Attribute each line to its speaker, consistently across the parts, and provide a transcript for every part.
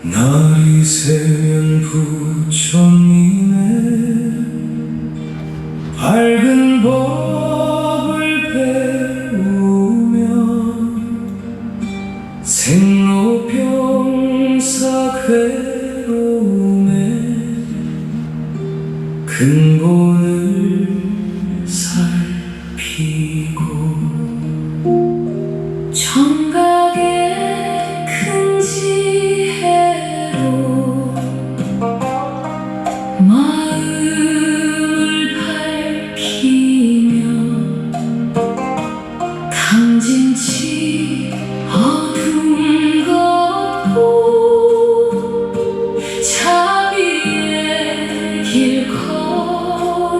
Speaker 1: 날이 새면 부처님의 밝은 법을 배우며 생로병사 괴로움의 근본을 살피고
Speaker 2: 정각의 큰 지혜로 마음을 밝히며 강진치 어둠 걷고 자비의 길 걸으며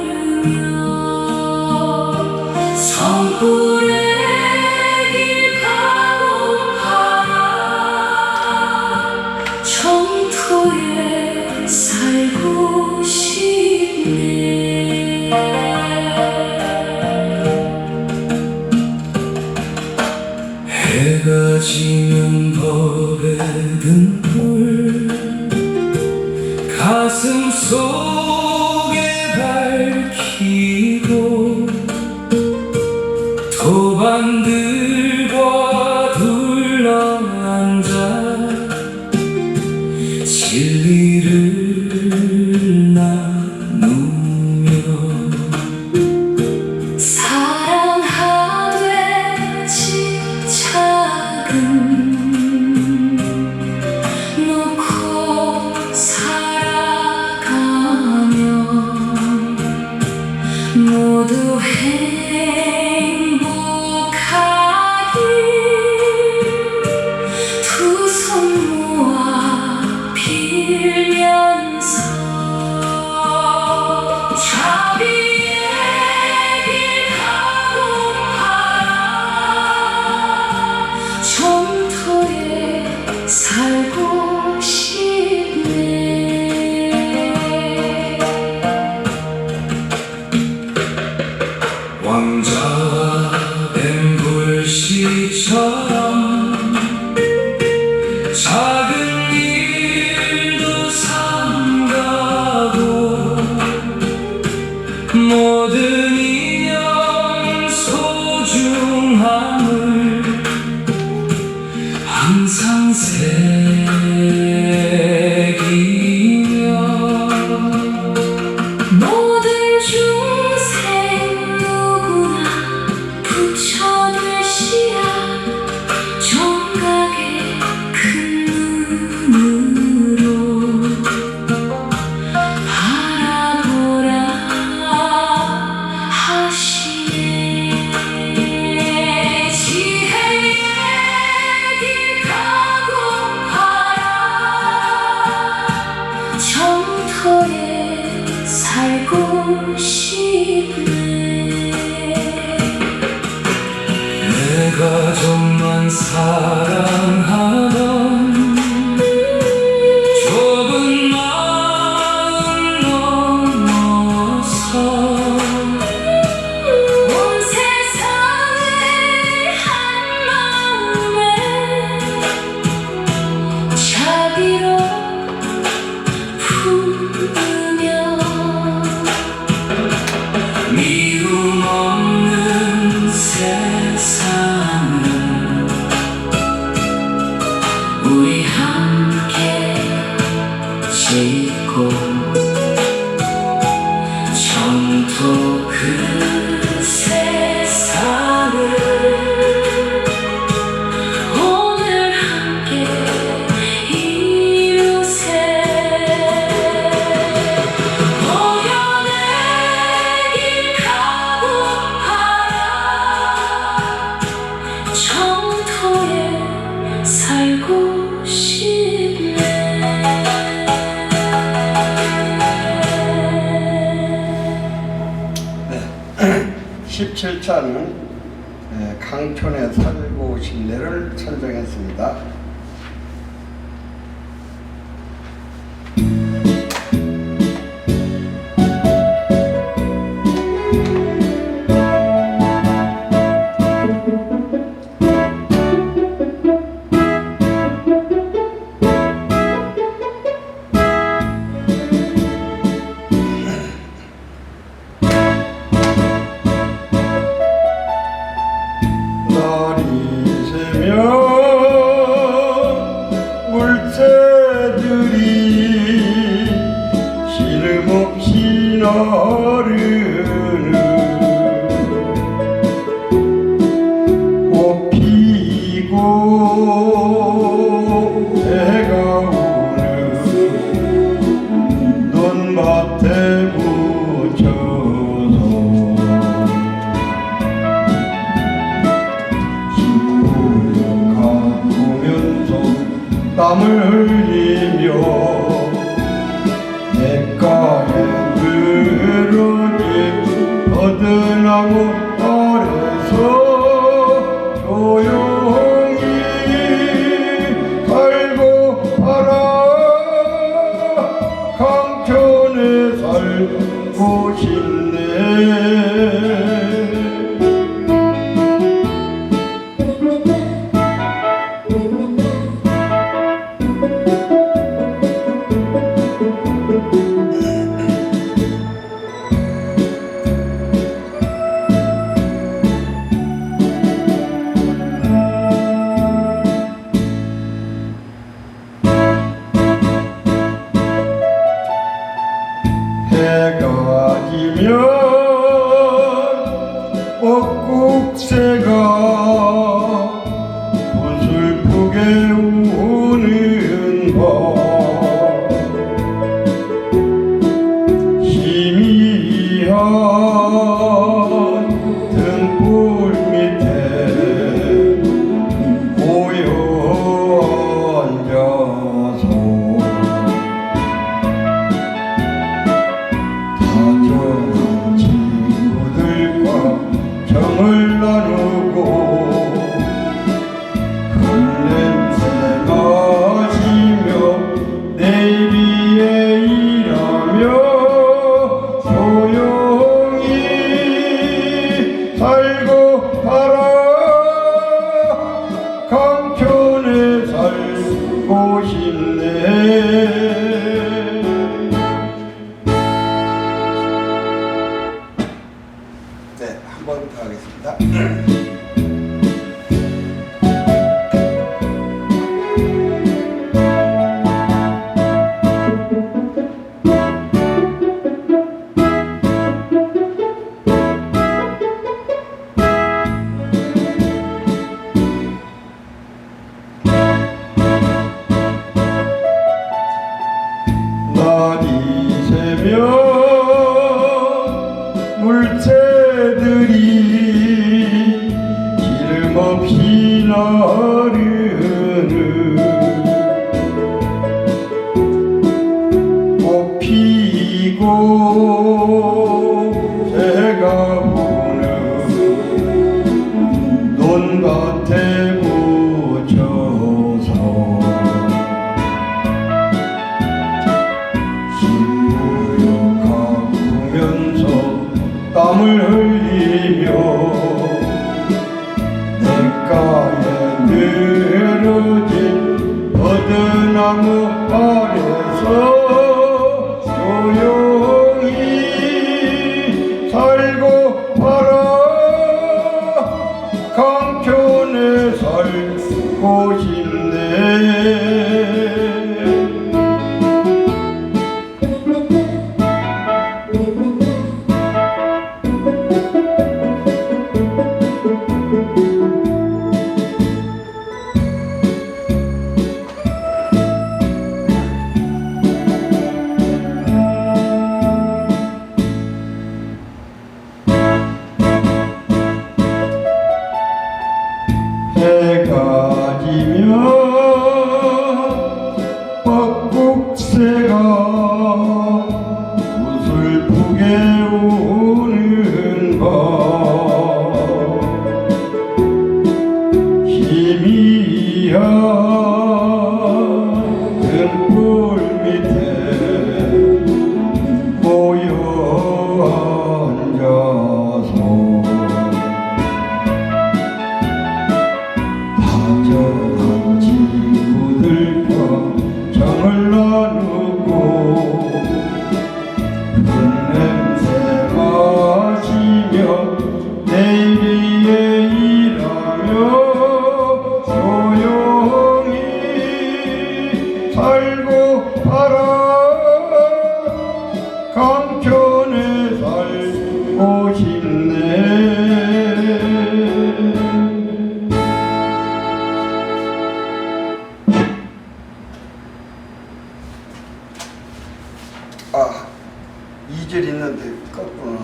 Speaker 2: 성불의 길 가고파라 정토에 살고 싶네.
Speaker 1: 해가 지면 법의 등불 가슴 속에 밝히고 도반들과 둘러앉아 진리를 나누며
Speaker 2: 사랑하되 집착은 놓고 살아가며 모두 행복하길 두 손 모아 빌면서 자비의 길 가고파라 정토에 살고 싶네.
Speaker 1: 왕자와 뱀불씨처럼 작은 일도 삼가고 모든 인연 소중함을 항상 새기며
Speaker 2: 모든 중생 누구나 부처 되시야 정각의 큰 눈으로 바라보라 하시네. 지혜의 길 가고파라 정토에 살고 싶네.
Speaker 1: 내가 정말 사랑하던 좁은 마음 넘어서
Speaker 2: 온 세상을 한 마음에 자비로 품으며
Speaker 1: 미움 없는 세상을 우리 함께 짓고 정토 그 세상을
Speaker 2: 오늘 함께 이루세. 보현의 길 가고파라 정토에 살고 싶네.
Speaker 3: 17자는 강촌에 살고 싶네를 선정했습니다. 가르는 꽃 피고 해가 오는 논밭에 묻혀서 신부여 가꾸면서 땀을 흘리며 냇가에 늘어진 버드나무 아래서 조용히 살고 살아 강촌에 살고 싶네. 해가 지면 벚국새가 부슬프게 우는 밤 희미한 등불 밑에 모여 앉아서 다정한 친구들과 정을 나누고 흙냄새 마시며 내일위에 일하며 소용히 살고 살아 강촌에 살고 싶네. 네, 한 번 더 하겠습니다. 날이 새면 물새들이 기름 없이 나르는 꽃 피고 새가 오는 논밭에 묻혀서 신부여 가꾸면서 땀을 흘리며 냇가에 늘어진 버드나무 아래서 조용히 살고 살아 강촌에 살고 싶네. 해가 지면 벚국새가 부슬프게 우는 밤 희미한 등불 밑에 모여 앉아서 다정한 친구들과 정을 나누고 아 2절 있는데 껐구나.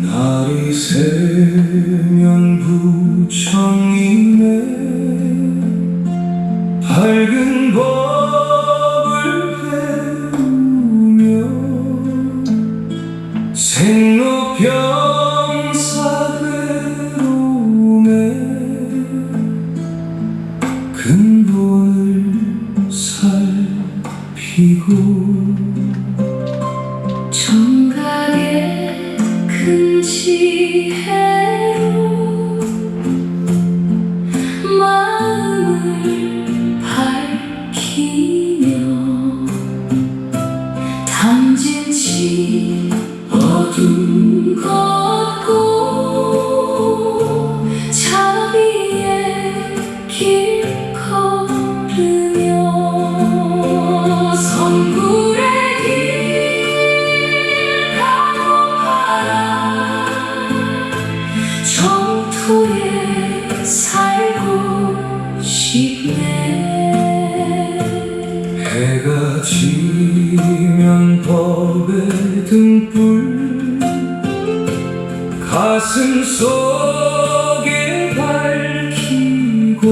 Speaker 1: 날이 새면 부처님의 밝은 법을 배우며 생로병사괴로움의 근본을 살피고
Speaker 2: 정각의 큰 지혜로 마음을 밝히며 담진치 어둠 걷고 자비의 길 걸으며 선불의 길 가고파라 정토에 살고 싶네.
Speaker 1: 해가 지면 법의 등불 가슴 속에 밝히고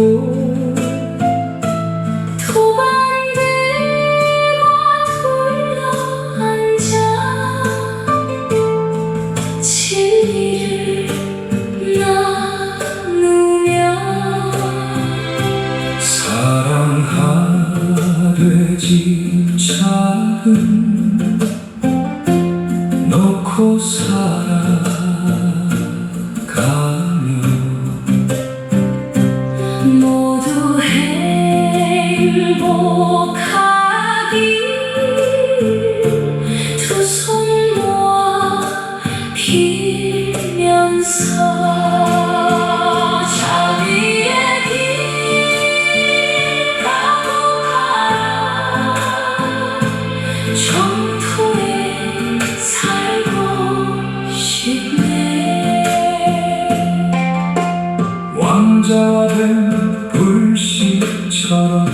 Speaker 2: 도반들과 둘러앉아 진리를 나누며
Speaker 1: 사랑하되 집착은 놓고 살아가며
Speaker 2: 모두 행복하길 두 손 모아 빌면서 자비의 길 가고 가라 정토에 살고 싶네.
Speaker 1: 왕자와 된 불씨처럼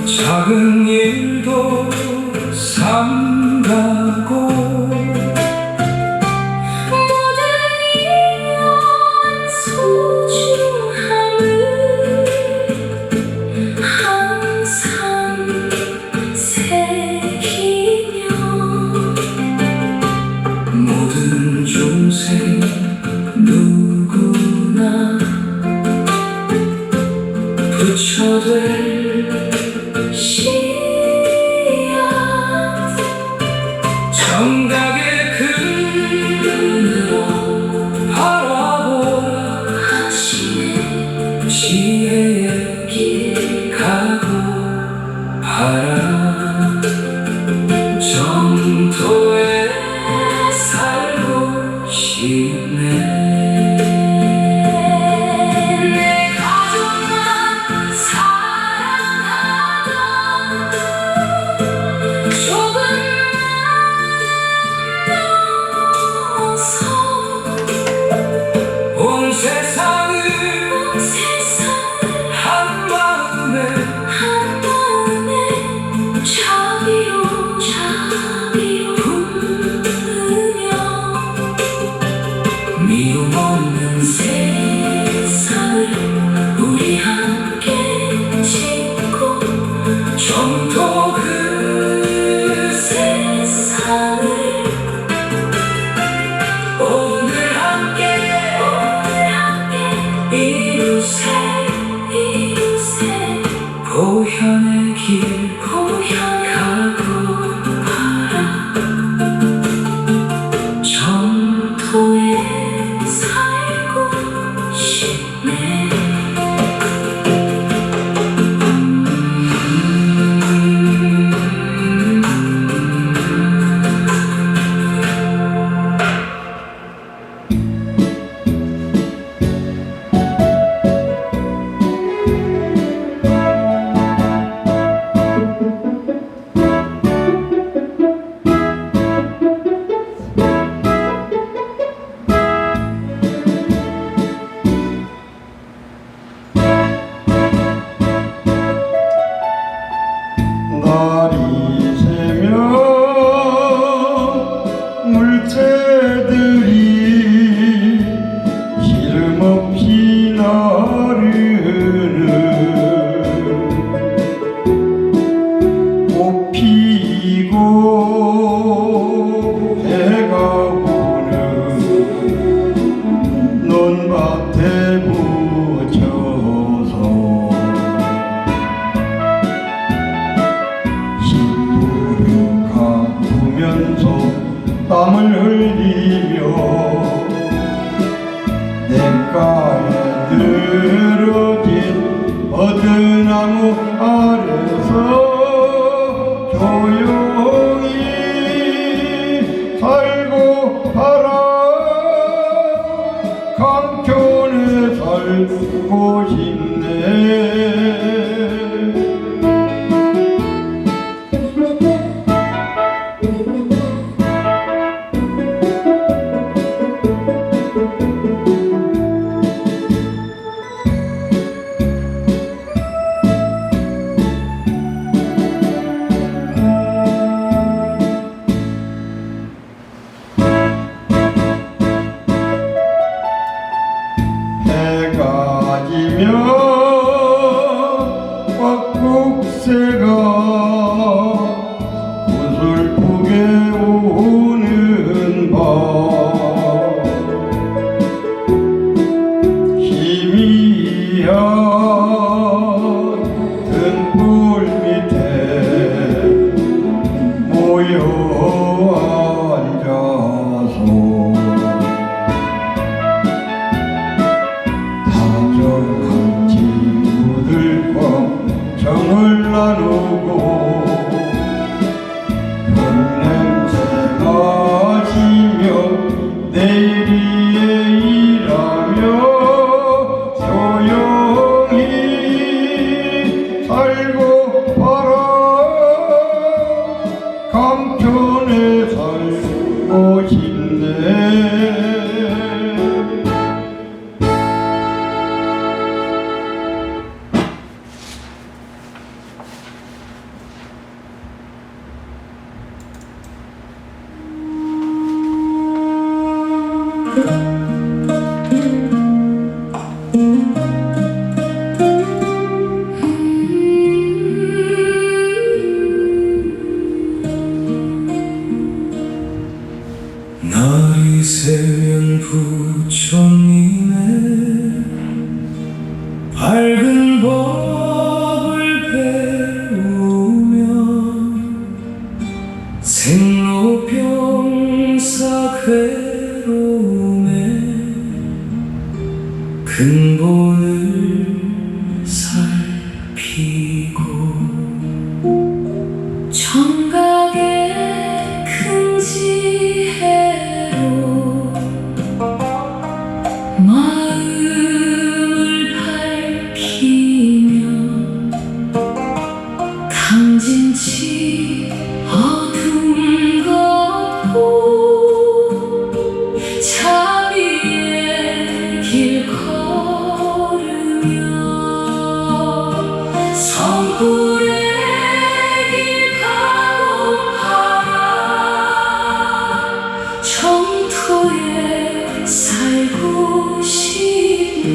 Speaker 1: 작은 일도 삼가고
Speaker 2: 모든 이런 소중함을 항상 새기며
Speaker 1: 모든 중생 누구나 부처될
Speaker 2: 씨앗
Speaker 1: 정각의 큰 눈으로 바라보라
Speaker 2: 하시네.
Speaker 1: 지혜의 길 가고 봐라 정토에 살고 싶네.
Speaker 2: 내 가족만 사랑하던 조금만 넘어서
Speaker 1: 온 세상을
Speaker 2: 세상을
Speaker 1: 한 마음에
Speaker 2: 한 마음에 자비로 부르며
Speaker 1: 미움 없는
Speaker 2: 세상을 우리 함께 짓고
Speaker 1: 정토 그
Speaker 2: 세상을
Speaker 1: 오늘 함께
Speaker 2: 이루세
Speaker 1: 보현의 길
Speaker 2: 보현하고 바라 정토에 살고 싶네.
Speaker 3: 땀을 흘리며 냇가에 늘어진 버드나무 아래서 조용히 살고 살아 강촌에 살고 싶네. 해가 지면 꽉국새가 구슬프게 우는 밤 희미한 등불 밑에 모여 앉아서 다정한 친구들과 정을 나누고 흙냄새 마시며 내일이에 일하며 조용히 살고 살아 강촌에 살고 싶네.
Speaker 1: 날이 새면 부처님의 밝은 법을 배우며 생로병사 괴로움의 근본을 살피고
Speaker 2: 정각의 큰 지혜로 마음을 밝히며 강진치 어둠 걷고 자비의 길 걸으며 성불의 길 가고파라 정토에 살고 싶네.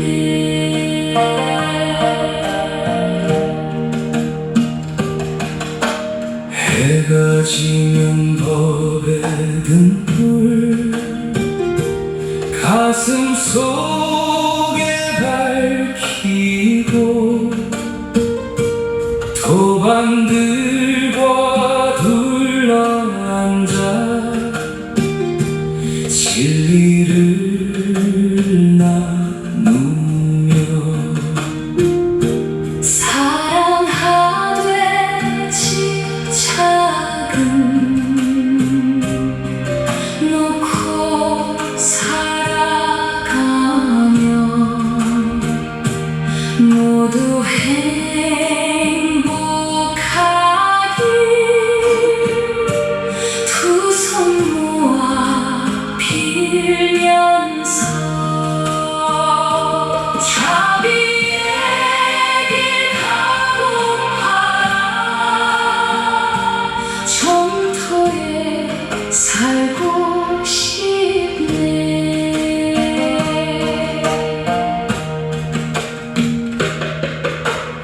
Speaker 1: 해가 지면 법의 등불 가슴 속에 밝히고 도반들과 둘러앉아 진리를 나누며
Speaker 2: 사랑하되 집착은 놓고 살아가면 모두 행복하길 두 손 모아 빌면서 자비의 길 가고파라 정토에 살고 싶네.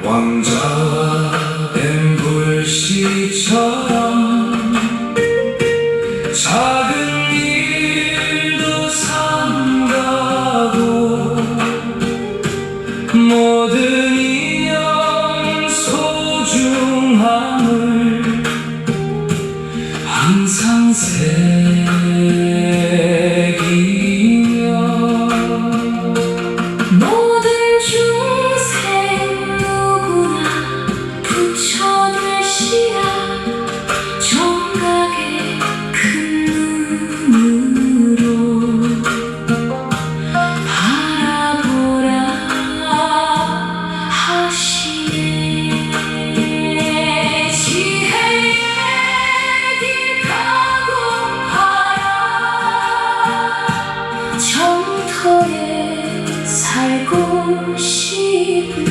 Speaker 1: 왕자와 엠불씨처럼 작은 일도 삼가고 모든 인연 소중함을 항상 새
Speaker 2: 저들시야 정각의 큰 눈으로 바라보라 하시네. 지혜의 길 가고 하라 정터에 살고 싶네.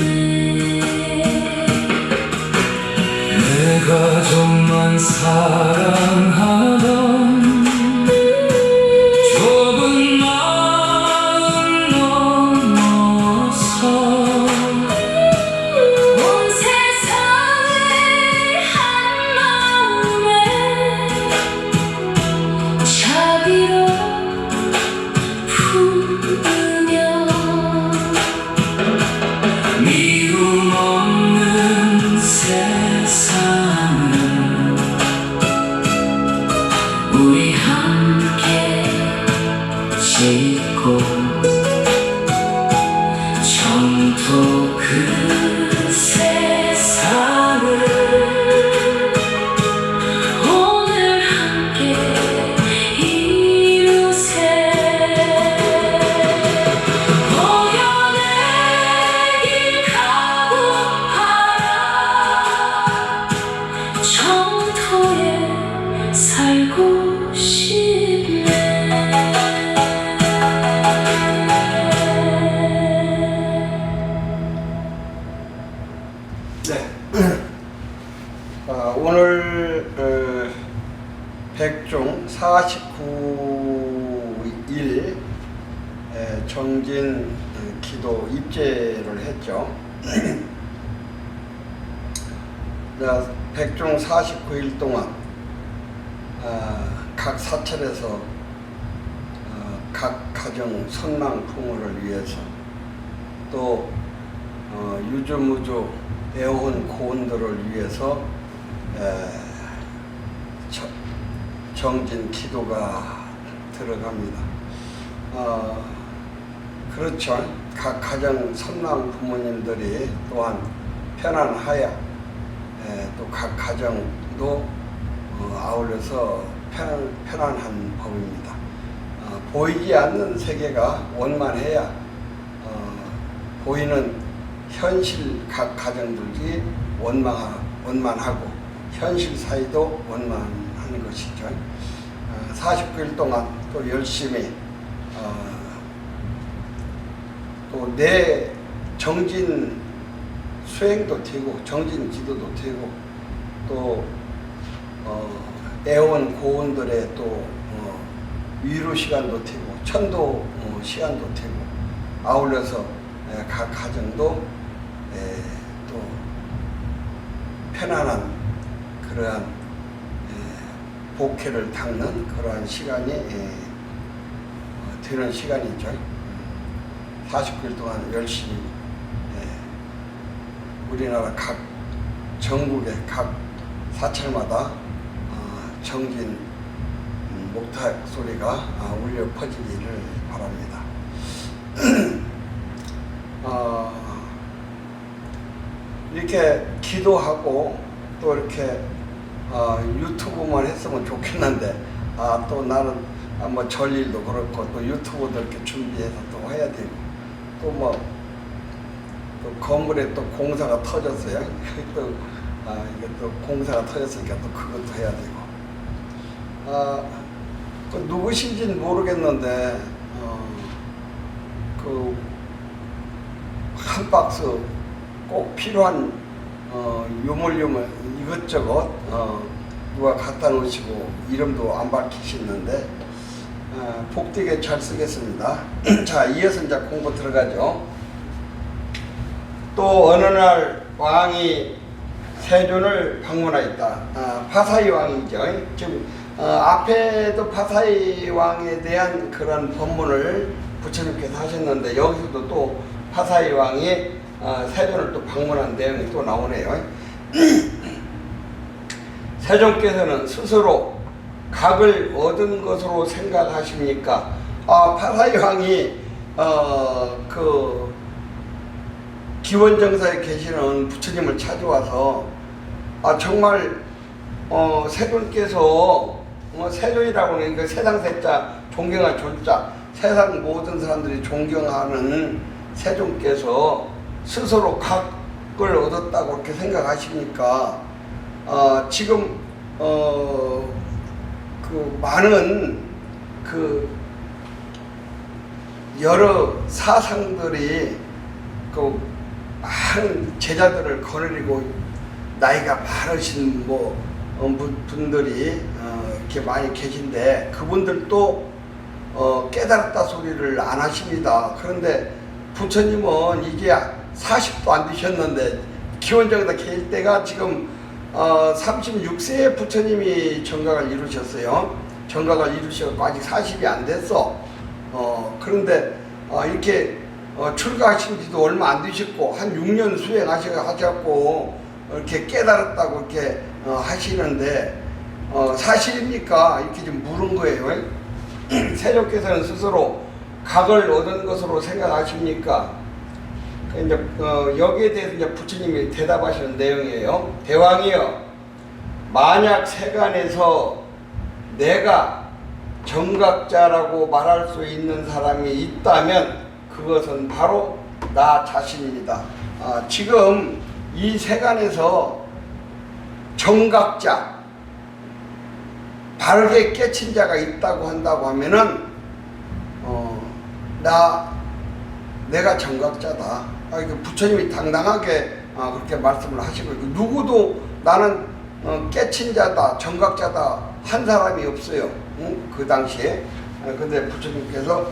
Speaker 1: 내가 좀만 사랑하던 좁은 마음 넘어서
Speaker 2: 온 세상을 한 마음에 자비로 품으며
Speaker 1: 미움 없는 세상을
Speaker 2: 우리 함께 짓고
Speaker 1: 정토 그
Speaker 2: 세상을 오늘 함께 이루세. 보혈의 길 가고 하라 정토에 살고 싶네.
Speaker 3: 네. 오늘 백중 49일 정진 기도 입제를 했죠. 백중 49일 동안 각 사찰에서 각 가정 선망 풍요를 위해서 또 유주무주 애원 고원들을 위해서 정진 기도가 들어갑니다. 그렇죠. 각 가정 선망 부모님들이 또한 편안하여 또 각 가정도 아울러서 편안한 법입니다. 보이지 않는 세계가 원만해야 보이는 현실 각 가정들이 원만하고 현실 사이도 원만한 것이죠. 49일 동안 또 열심히 또 내 정진 수행도 되고 정진 기도도 되고 또 애원 고원들의 또 위로 시간도 되고 천도 시간도 되고 아울러서 각 가정도 또 편안한 그러한 복회를 닦는 그러한 시간이 되는 시간이죠. 49일 동안 열심히 우리나라 각 전국의 각 사찰마다 정진 목탁 소리가 울려 퍼지기를 바랍니다. 이렇게 기도하고 또 이렇게 유튜브만 했으면 좋겠는데 또 나는 뭐 전일도 그렇고 또 유튜브도 이렇게 준비해서 또 해야 되고 또 또 건물에 또 공사가 터졌어요. 또 이게 또 공사가 터졌으니까 또 그것도 해야 되고 그 누구신지는 모르겠는데 그 한 박스 꼭 필요한 유물 이것저것 누가 갖다 놓으시고 이름도 안 밝히시는데 복되게 잘 쓰겠습니다. 자, 이어서 이제 공부 들어가죠. 또 어느 날 왕이 세존을 방문하였다. 파사이 왕이죠. 지금 앞에도 파사이 왕에 대한 그런 법문을 부처님께서 하셨는데 여기서도 또 파사이 왕이 세존을 또 방문한 내용이 또 나오네요. 세존께서는 스스로 각을 얻은 것으로 생각하십니까? 파사이 왕이 그 기원정사에 계시는 부처님을 찾아와서 정말 세존께서 세존이라고 하는 그 세상 세자 존경할 존자, 세상 모든 사람들이 존경하는 세존께서 스스로 각을 얻었다고 그렇게 생각하십니까? 지금 그 많은 그 여러 사상들이 그 많은 제자들을 거느리고 나이가 많으신 분들이 이렇게 많이 계신데 그분들도 깨달았다 소리를 안 하십니다. 그런데 부처님은 이게 40도 안 되셨는데 기원정에다 계실 때가 지금 36세에 부처님이 정각을 이루셨어요. 정각을 이루셔서 아직 40이 안 됐어. 그런데 이렇게 출가하신 지도 얼마 안 되셨고 한 6년 수행하셔갖고 이렇게 깨달았다고 이렇게 하시는데 사실입니까? 이렇게 좀 물은 거예요. 세존께서는 스스로 각을 얻은 것으로 생각하십니까? 이제 여기에 대해서 이제 부처님이 대답하시는 내용이에요. 대왕이여, 만약 세간에서 내가 정각자라고 말할 수 있는 사람이 있다면 그것은 바로 나 자신입니다. 지금 이 세간에서 정각자, 바르게 깨친 자가 있다고 한다고 하면은 내가 정각자다. 부처님이 당당하게 그렇게 말씀을 하시고 누구도 나는 깨친 자다, 정각자다 한 사람이 없어요. 그 당시에. 근데 부처님께서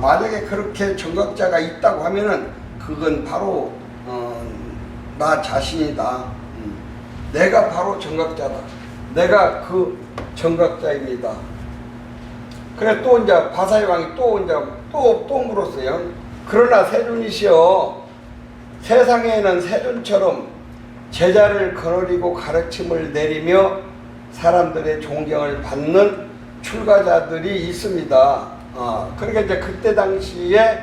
Speaker 3: 만약에 그렇게 정각자가 있다고 하면은 그건 바로 나 자신이다. 내가 바로 정각자다. 내가 그 정각자입니다. 그래 또 이제 바사의 왕이 또 물었어요. 그러나 세존이시여, 세상에는 세존처럼 제자를 거느리고 가르침을 내리며 사람들의 존경을 받는 출가자들이 있습니다. 그러니까 이제 그때 당시에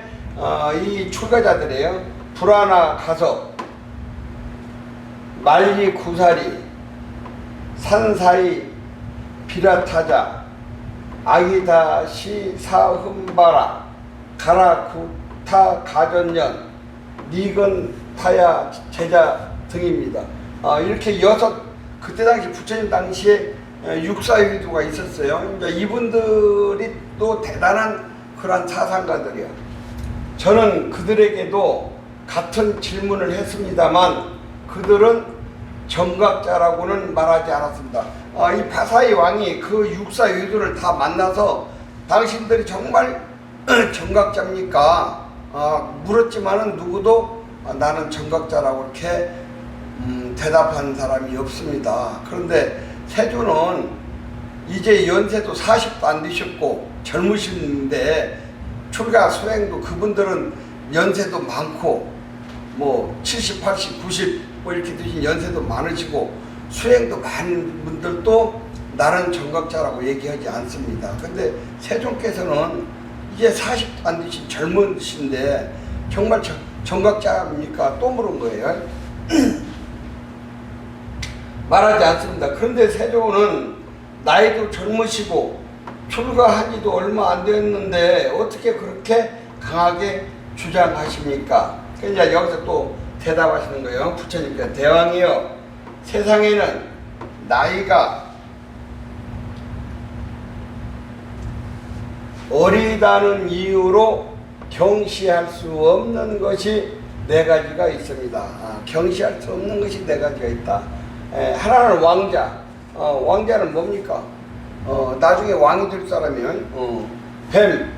Speaker 3: 이 출가자들이에요. 불아나 가섭, 말리 구사리, 산사이 비라타자, 아기다시 사흠바라, 가나쿠타 가전년, 니건타야 제자 등입니다. 이렇게 그때 당시 부처님 당시에 육사유도가 있었어요. 이분들이 또 대단한 그런 사상가들이야. 저는 그들에게도 같은 질문을 했습니다만 그들은 정각자라고는 말하지 않았습니다. 이 바사의 왕이 그 육사유도를 다 만나서 당신들이 정말 정각자입니까? 물었지만은 누구도 나는 정각자라고 이렇게 대답한 사람이 없습니다. 그런데 세존은 이제 연세도 40도 안 되셨고 젊으신데 출가 수행도 그분들은 연세도 많고 70, 80, 90 이렇게 되신 연세도 많으시고 수행도 많은 분들도 나는 정각자라고 얘기하지 않습니다. 근데 세존께서는 이제 40도 안 되신 젊으신데 정말 정각자입니까? 또 물은 거예요. 말하지 않습니다. 그런데 세존은 나이도 젊으시고 출가한 지도 얼마 안 됐는데 어떻게 그렇게 강하게 주장하십니까? 그러니까 여기서 또 대답하시는 거예요. 부처님께서 대왕이여, 세상에는 나이가 어리다는 이유로 경시할 수 없는 것이 네 가지가 있습니다. 경시할 수 없는 것이 네 가지가 있다. 하나는 왕자. 왕자는 뭡니까? 나중에 왕이 될 사람이면 뱀.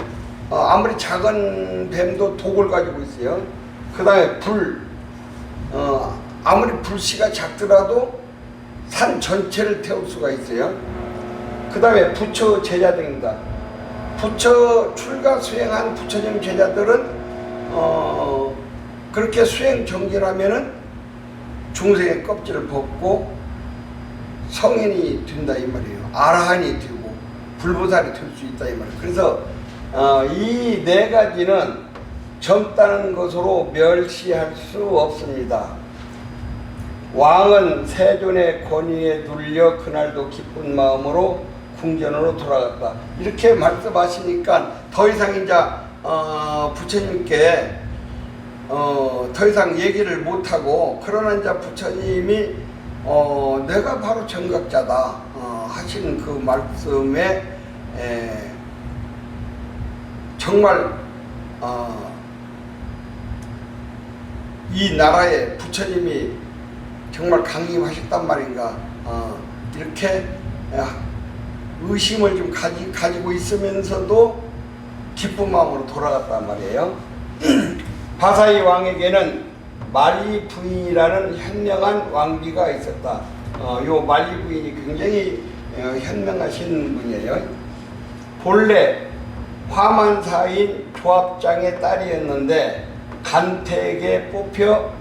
Speaker 3: 아무리 작은 뱀도 독을 가지고 있어요. 그 다음에 불. 아무리 불씨가 작더라도 산 전체를 태울 수가 있어요. 그 다음에 부처 제자 등입니다. 부처 출가 수행한 부처님 제자들은 그렇게 수행 정진하면은 중생의 껍질을 벗고 성인이 된다 이 말이에요. 아라한이 되고 불보살이 될 수 있다 이 말이에요. 그래서 이 네 가지는 젊다는 것으로 멸시할 수 없습니다. 왕은 세존의 권위에 눌려 그날도 기쁜 마음으로 궁전으로 돌아갔다. 이렇게 말씀하시니까 더 이상 이제 부처님께 더 이상 얘기를 못하고, 그러나 이제 부처님이 내가 바로 정각자다 하신 그 말씀에 정말 이 나라에 부처님이 정말 강림하셨단 말인가, 이렇게 의심을 좀 가지고 있으면서도 기쁜 마음으로 돌아갔단 말이에요. 바사이 왕에게는 말리 부인이라는 현명한 왕비가 있었다. 요 말리 부인이 굉장히 현명하신 분이에요. 본래 화만사인 조합장의 딸이었는데 간택에 뽑혀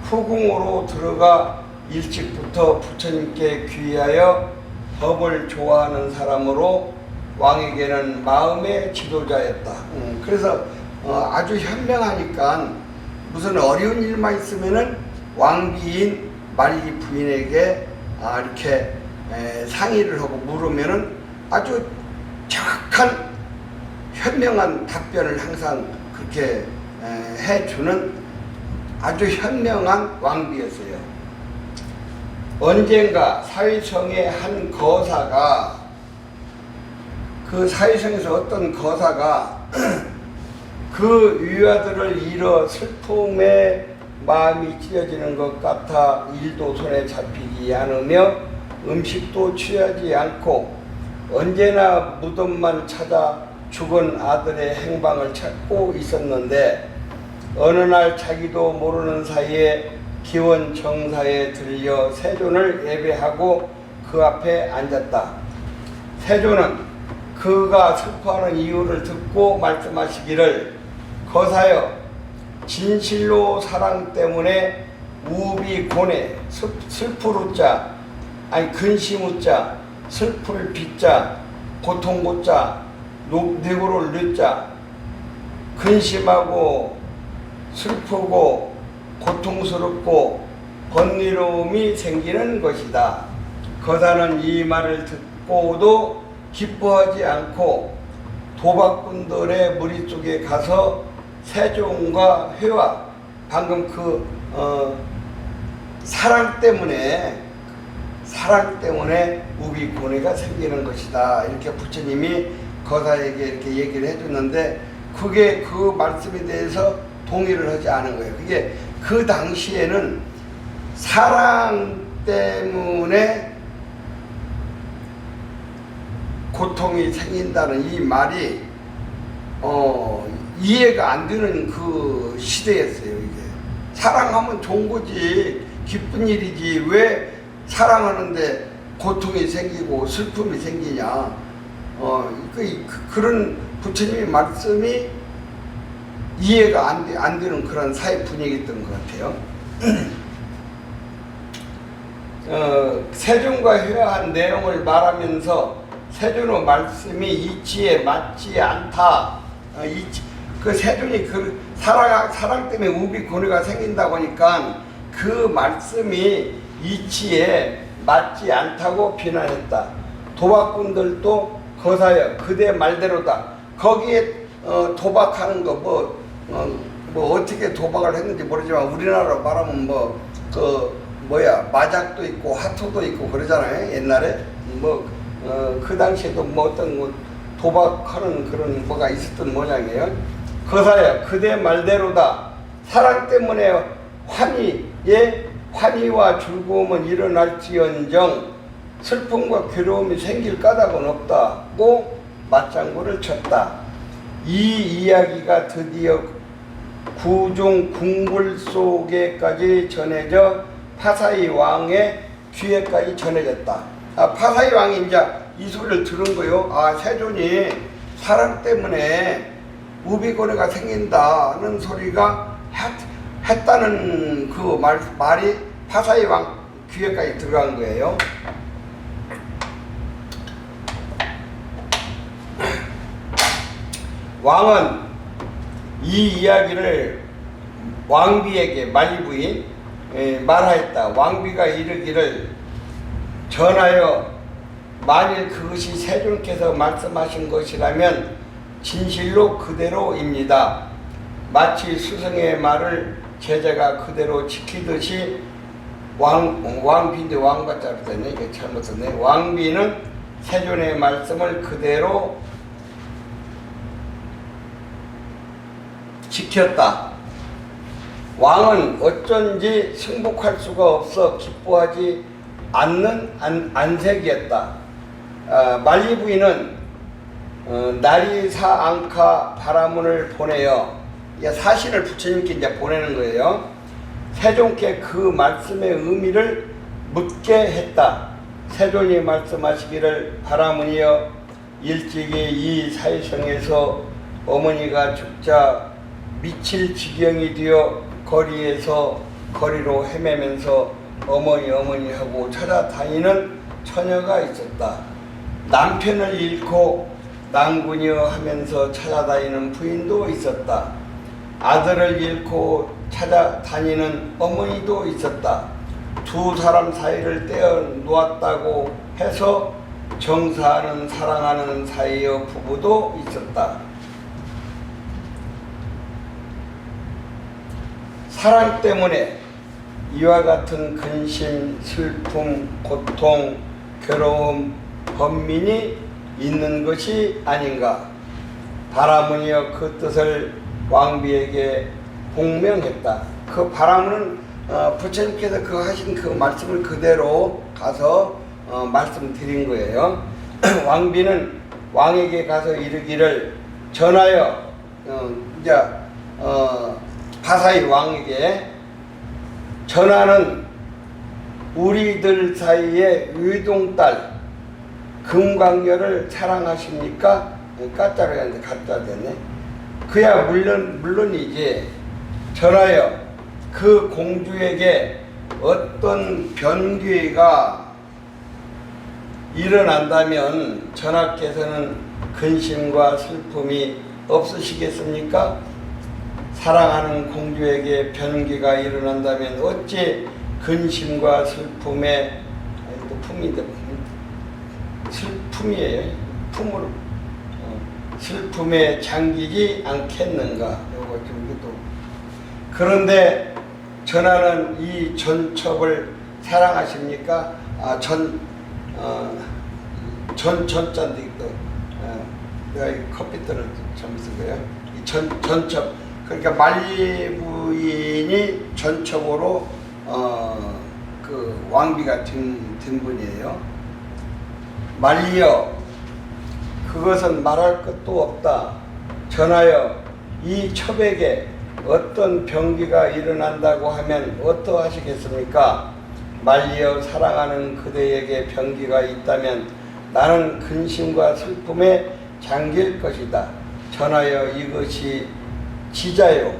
Speaker 3: 후궁으로 들어가 일찍부터 부처님께 귀하여 법을 좋아하는 사람으로 왕에게는 마음의 지도자였다. 그래서 아주 현명하니까 무슨 어려운 일만 있으면은 왕비인 말리 부인에게 이렇게 상의를 하고 물으면은 아주 정확한 현명한 답변을 항상 그렇게 해주는 아주 현명한 왕비였어요. 언젠가 사위성의 한 거사가, 그 사위성에서 어떤 거사가 그 위아들을 잃어 슬픔에 마음이 찢어지는 것 같아 일도 손에 잡히지 않으며 음식도 취하지 않고 언제나 무덤만 찾아 죽은 아들의 행방을 찾고 있었는데, 어느 날 자기도 모르는 사이에 기원 정사에 들려 세존을 예배하고 그 앞에 앉았다. 세존은 그가 슬퍼하는 이유를 듣고 말씀하시기를, 거사여, 진실로 사랑 때문에 우비 고뇌, 슬프루자, 근심우자, 슬플 빚자, 고통고자, 뇌고를 르자, 근심하고 슬프고 고통스럽고 번뇌로움이 생기는 것이다. 거사는 이 말을 듣고도 기뻐하지 않고 도박꾼들의 무리 쪽에 가서 세종과 회화, 방금 그 사랑 때문에 우비 고뇌가 생기는 것이다. 이렇게 부처님이 거사에게 이렇게 얘기를 해줬는데, 그게 그 말씀에 대해서 동의를 하지 않은 거예요. 그게 그 당시에는 사랑 때문에 고통이 생긴다는 이 말이 이해가 안 되는 그 시대였어요. 이게 사랑하면 좋은 거지, 기쁜 일이지, 왜 사랑하는데 고통이 생기고 슬픔이 생기냐. 그런 부처님의 말씀이 이해가 안 되는 그런 사회 분위기였던 것 같아요. 세존과 회화한 내용을 말하면서 세존의 말씀이 이치에 맞지 않다. 그 세존이 그 사랑 때문에 우비 고뇌가 생긴다고 하니까 그 말씀이 이치에 맞지 않다고 비난했다. 도박꾼들도 거사여, 그대 말대로다. 거기에 도박하는 거 어떻게 도박을 했는지 모르지만 우리나라로 말하면 마작도 있고 하토도 있고 그러잖아요. 옛날에 그 당시에도 어떤 도박하는 그런 뭐가 있었던 모양이에요. 거사야, 그대 말대로다. 사랑 때문에 환희와 즐거움은 일어날지언정 슬픔과 괴로움이 생길 까닭은 없다고 맞장구를 쳤다. 이 이야기가 드디어 구중 궁궐 속에까지 전해져 파사이 왕의 귀에까지 전해졌다. 파사이 왕이 이제 이 소리를 들은 거요. 세존이 사랑 때문에 우비고뇌가 생긴다는 소리가 했다는 그 말이 파사이 왕 귀에까지 들어간 거예요. 왕은 이 이야기를 왕비에게, 말리 부인 말하였다. 왕비가 이르기를 전하여 만일 그것이 세존께서 말씀하신 것이라면 진실로 그대로입니다. 마치 스승의 말을 제자가 그대로 지키듯이 왕비인데 왕바자로 됐네. 이게 잘못했네. 왕비는 세존의 말씀을 그대로 지켰다. 왕은 어쩐지 승복할 수가 없어 기뻐하지 않는 안색이었다. 만리 부인은 나리사 앙카 바라문을 보내어 사신을 부처님께 이제 보내는 거예요. 세존께 그 말씀의 의미를 묻게 했다. 세존이 말씀하시기를 바라문이여 일찍이 이 사회성에서 어머니가 죽자 미칠 지경이 되어 거리에서 거리로 헤매면서 어머니 하고 찾아다니는 처녀가 있었다. 남편을 잃고 난군이여 하면서 찾아다니는 부인도 있었다. 아들을 잃고 찾아다니는 어머니도 있었다. 두 사람 사이를 떼어 놓았다고 해서 정사하는 사랑하는 사이의 부부도 있었다. 사랑 때문에 이와 같은 근심, 슬픔, 고통, 괴로움, 번민이 있는 것이 아닌가. 바라문이여 그 뜻을 왕비에게 복명했다. 그 바라문은 부처님께서 그 하신 그 말씀을 그대로 가서 말씀드린 거예요. 왕비는 왕에게 가서 이르기를 전하여 바사이 왕에게 전하는 우리들 사이의 위동딸 금광녀를 사랑하십니까? 까짜로 했는데 가짜 됐네. 그야 물론이지. 전하여 그 공주에게 어떤 변귀가 일어난다면 전하께서는 근심과 슬픔이 없으시겠습니까? 사랑하는 공주에게 변귀가 일어난다면 어찌 근심과 슬픔에 품인데 슬픔이에요. 품으로 슬픔에 잠기지 않겠는가. 요거 좀 또 그런데 전하는 이 전첩을 사랑하십니까? 전자인데 또 내가 이 컴퓨터를 잘못 쓴 거예요. 이 전첩. 그러니까 만리 부인이 전첩으로 그 왕비가 된 분이에요. 만리여 그것은 말할 것도 없다. 전하여 이 첩에게 어떤 병기가 일어난다고 하면 어떠하시겠습니까? 만리여 사랑하는 그대에게 병기가 있다면 나는 근심과 슬픔에 잠길 것이다. 전하여 이것이 지자요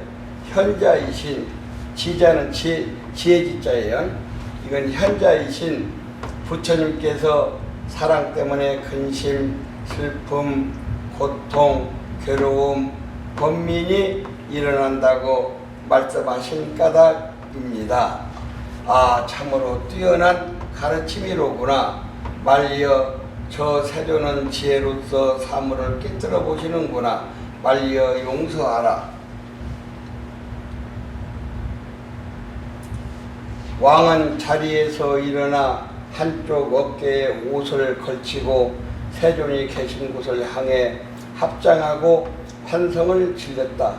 Speaker 3: 현자이신 지자는 지혜지자예요. 이건 현자이신 부처님께서 사랑 때문에 근심, 슬픔, 고통, 괴로움, 번민이 일어난다고 말씀하신 까닭입니다. 아, 참으로 뛰어난 가르침이로구나. 말리어 저 세조는 지혜로서 사물을 깨뜨려 보시는구나. 말리어 용서하라. 왕은 자리에서 일어나 한쪽 어깨에 옷을 걸치고 세존이 계신 곳을 향해 합장하고 환성을 질렀다.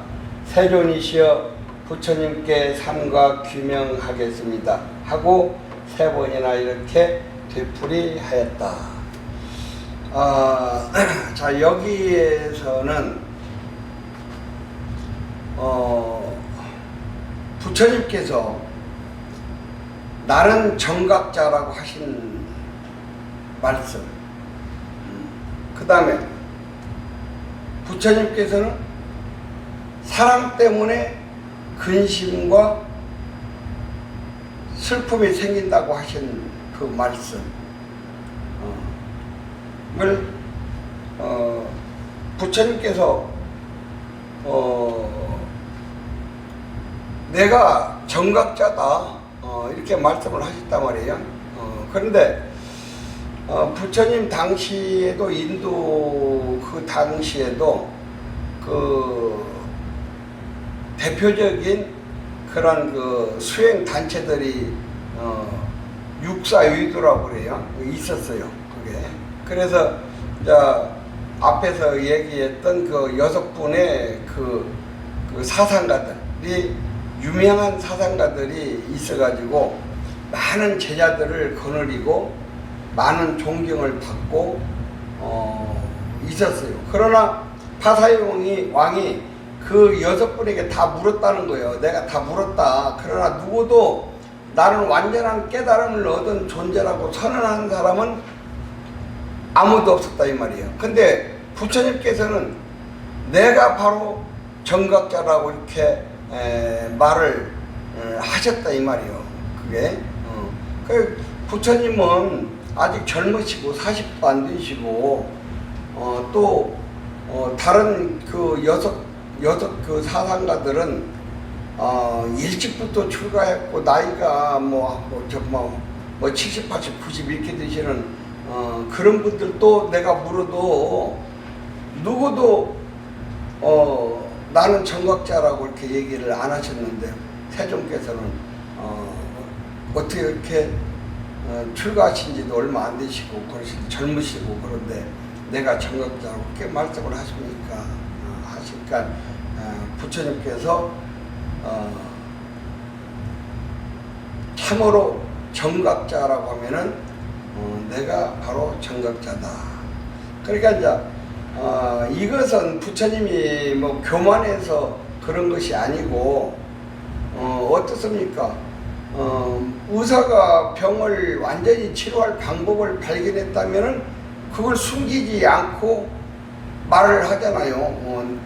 Speaker 3: 세존이시여 부처님께 삼가 규명하겠습니다 하고 3번이나 이렇게 되풀이하였다. 자, 여기에서는 부처님께서 나는 정각자라고 하신 말씀, 그 다음에 부처님께서는 사랑 때문에 근심과 슬픔이 생긴다고 하신 그 말씀을 부처님께서 내가 정각자다, 이렇게 말씀을 하셨단 말이에요. 그런데 부처님 당시에도 인도 그 당시에도 그 대표적인 그런 그 수행 단체들이 육사위도라고 그래요. 있었어요. 그게. 그래서 이제 앞에서 얘기했던 그 6분의 그 사상가들이 유명한 사상가들이 있어가지고 많은 제자들을 거느리고 많은 존경을 받고 있었어요. 그러나 파사이 왕이 그 6분에게 다 물었다는 거예요. 내가 다 물었다. 그러나 누구도 나는 완전한 깨달음을 얻은 존재라고 선언한 사람은 아무도 없었다 이 말이에요. 근데 부처님께서는 내가 바로 정각자라고 이렇게 말을 하셨다 이 말이에요. 그게 그 부처님은 아직 젊으시고 40도 안 되시고 또 다른 그 여섯 그 사상가들은 일찍부터 출가했고 나이가 뭐 70, 80, 90 이렇게 되시는 그런 분들도 내가 물어도 누구도 나는 정각자라고 이렇게 얘기를 안 하셨는데 세종께서는 어떻게 이렇게 출가하신 지도 얼마 안 되시고 젊으시고 그런데 내가 정각자라고 이렇게 말씀을 하십니까? 하시니까 부처님께서 참으로 정각자라고 하면은 내가 바로 정각자다. 그러니까 이제 이것은 부처님이 뭐 교만해서 그런 것이 아니고 어떻습니까? 의사가 병을 완전히 치료할 방법을 발견했다면은 그걸 숨기지 않고 말을 하잖아요.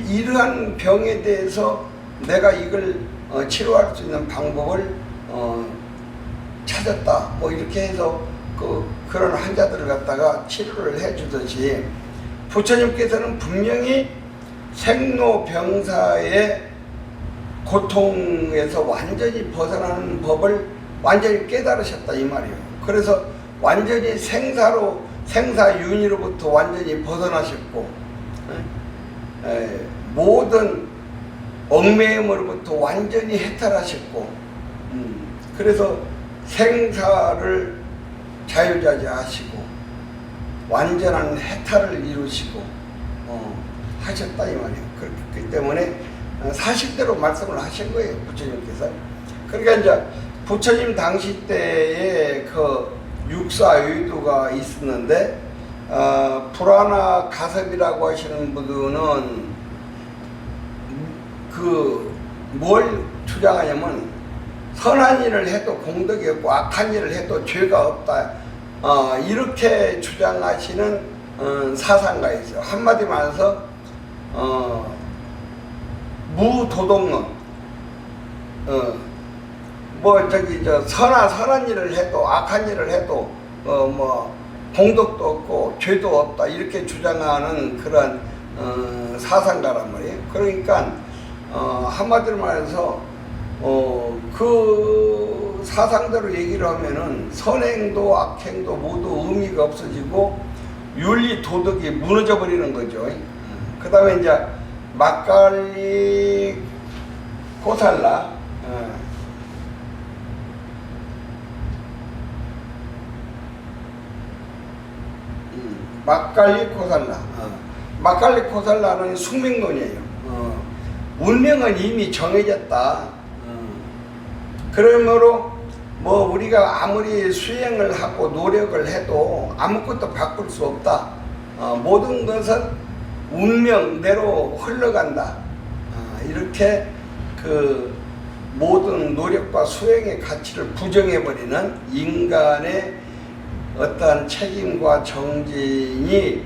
Speaker 3: 이러한 병에 대해서 내가 이걸 치료할 수 있는 방법을 찾았다. 뭐 이렇게 해서 그런 환자들을 갖다가 치료를 해주듯이 부처님께서는 분명히 생로병사의 고통에서 완전히 벗어나는 법을 완전히 깨달으셨다 이 말이에요. 그래서 완전히 생사윤회로부터 완전히 벗어나셨고 모든 얽매임으로부터 완전히 해탈하셨고 그래서 생사를 자유자재하시고 완전한 해탈을 이루시고 하셨다 이 말이에요. 그렇기 때문에 사실대로 말씀을 하신 거예요 부처님께서. 그러니까 이제 부처님 당시 때에 그 육사의도가 있었는데 불아나 가섭이라고 하시는 분은 뭘 주장하냐면 선한 일을 해도 공덕이 없고 악한 일을 해도 죄가 없다 이렇게 주장하시는 사상가 있어요. 한마디 말해서 무도덕론 선한 일을 해도 악한 일을 해도 공덕도 없고 죄도 없다 이렇게 주장하는 그런 사상가란 말이에요. 그러니까 한마디로 말해서 그 사상대로 얘기를 하면은 선행도 악행도 모두 의미가 없어지고 윤리 도덕이 무너져 버리는 거죠. 그 다음에 이제 막갈리 고살라 막갈리 고살라 막갈리 고살라는 숙명론이에요. 운명은 이미 정해졌다. 그러므로 뭐 우리가 아무리 수행을 하고 노력을 해도 아무것도 바꿀 수 없다. 모든 것은 운명대로 흘러간다. 이렇게 그 모든 노력과 수행의 가치를 부정해버리는 인간의 어떠한 책임과 정진이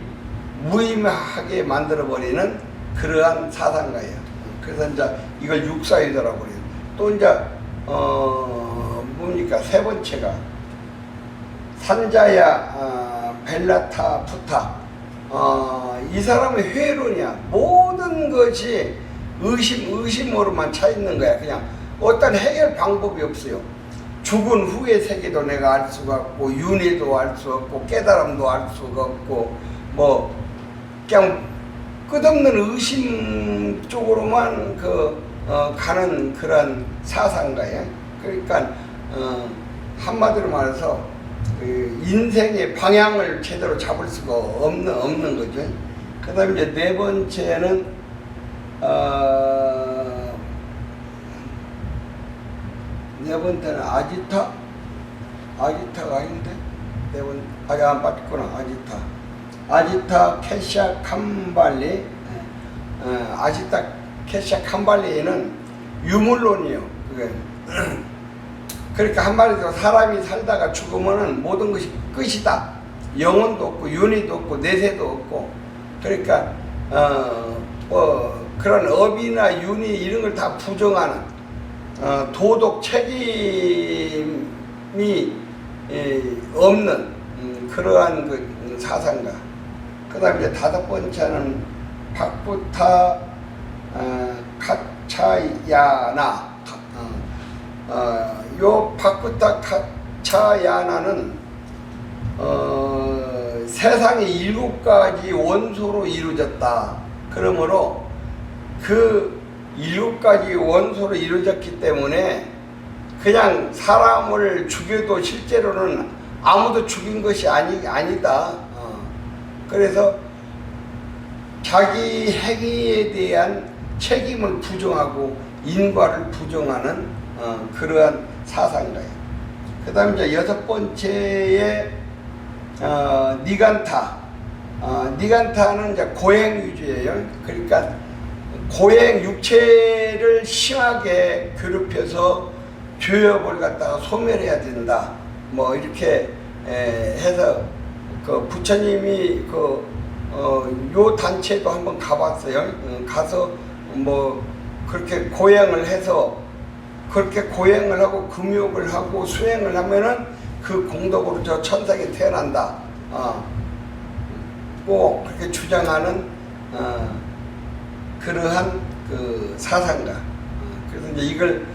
Speaker 3: 무의미하게 만들어버리는 그러한 사상가예요. 그래서 이제 이걸 육사유도라고 그래요. 또 이제 뭡니까 세 번째가 산자야 벨라타 푸타 이 사람의 회론이야. 모든 것이 의심으로만 차 있는 거야. 그냥 어떤 해결 방법이 없어요. 죽은 후의 세계도 내가 알 수가 없고 윤회도 알 수 없고 깨달음도 알 수가 없고 뭐 그냥 끝없는 의심 쪽으로만 가는 그런 사상가예요. 그러니까 한마디로 말해서 그 인생의 방향을 제대로 잡을 수가 없는 거죠. 그 다음에 이제 네 번째는 아지타가 아닌데 맞구나. 아지타 캐샤 캄발리. 아지타 캐샤 캄발리는 유물론이에요. 그게. 그러니까 한마디로 사람이 살다가 죽으면은 모든 것이 끝이다. 영혼도 없고 윤회도 없고 내세도 없고. 그러니까 그런 업이나 윤회 이런 걸 다 부정하는 도덕 책임이 없는 그러한 그 사상가. 그 다음에 이제 다섯 번째는 박부타 카차야나. 요 박부타 카차야나는 세상이 7가지 원소로 이루어졌다. 그러므로 그 7가지 원소로 이루어졌기 때문에 그냥 사람을 죽여도 실제로는 아무도 죽인 것이 아니다. 그래서 자기 행위에 대한 책임을 부정하고 인과를 부정하는 그러한 사상가예요. 그 다음에 이제 여섯 번째에 니간타. 니간타는 이제 고행위주예요. 그러니까 고행 육체를 심하게 괴롭혀서 죄업을 갖다가 소멸해야 된다. 뭐 이렇게 해서 그 부처님이 요 단체도 한번 가봤어요. 가서 뭐 그렇게 고행을 해서 그렇게 고행을 하고 금욕을 하고 수행을 하면은 그 공덕으로 저 천상에 태어난다. 꼭 그렇게 주장하는 그러한 그 사상가. 그래서 이제 이걸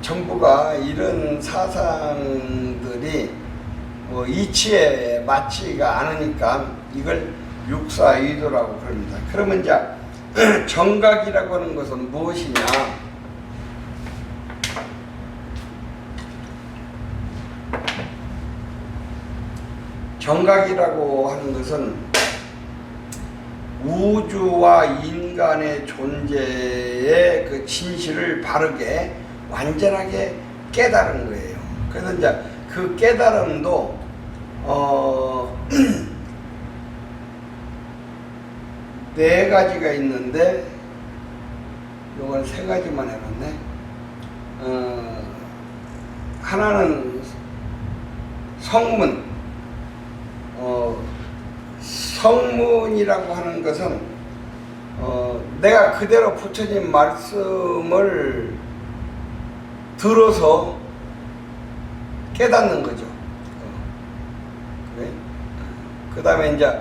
Speaker 3: 정부가 이런 사상들이 이치에 맞지가 않으니까 이걸 육사의도라고 그럽니다. 그러면 이제 정각이라고 하는 것은 무엇이냐? 정각이라고 하는 것은 우주와 인간의 존재의 그 진실을 바르게 완전하게 깨달은 거예요. 그래서 이제 그 깨달음도 네 가지가 있는데 이건 세 가지만 해놨네. 하나는 성문. 성문이라고 하는 것은 내가 그대로 부처님 말씀을 들어서 깨닫는 거죠. 그래? 그 다음에 이제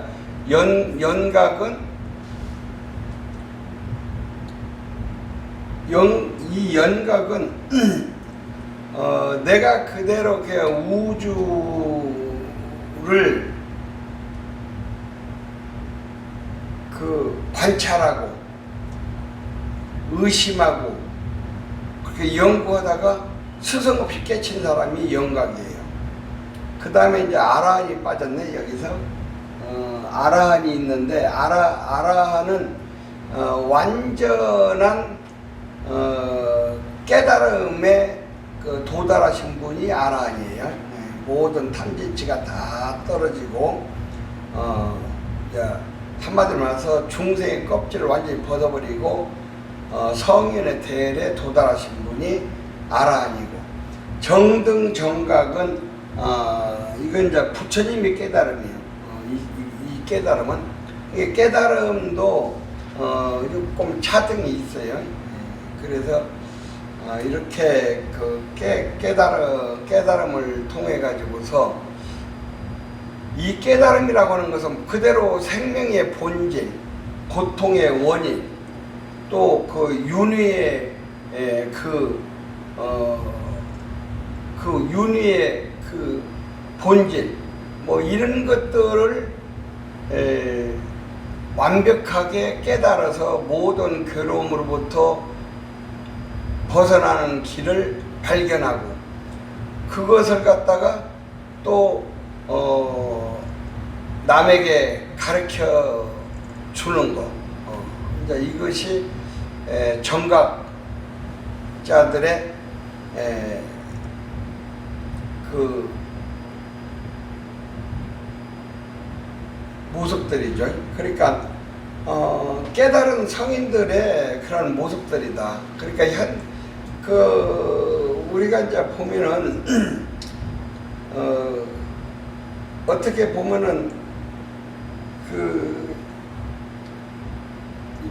Speaker 3: 연각은 이 연각은 내가 그대로 그냥 우주를 그 관찰하고 의심하고 그렇게 연구하다가 스승없이 깨친 사람이 영각이에요. 그 다음에 이제 아라한이 빠졌네. 여기서 아라한이 있는데 아라한은 완전한 깨달음에 그 도달하신 분이 아라한이에요. 모든 탐진치가 다 떨어지고 한마디로 말해서 중생의 껍질을 완전히 벗어버리고 성인의 대열에 도달하신 분이 아라한이고, 정등 정각은 이건 이제 부처님의 깨달음이에요. 이 깨달음은, 이 깨달음도 조금 차등이 있어요. 그래서 이렇게 그 깨달음을 통해 가지고서 이 깨달음이라고 하는 것은 그대로 생명의 본질, 고통의 원인, 또 그 윤회의 그 그 윤회의 그 본질 뭐 이런 것들을 완벽하게 깨달아서 모든 괴로움으로부터 벗어나는 길을 발견하고 그것을 갖다가 또 남에게 가르쳐 주는 거. 이제 이것이 정각자들의 그 모습들이죠. 그러니까 깨달은 성인들의 그런 모습들이다. 그러니까 우리가 이제 보면은 어떻게 보면은 그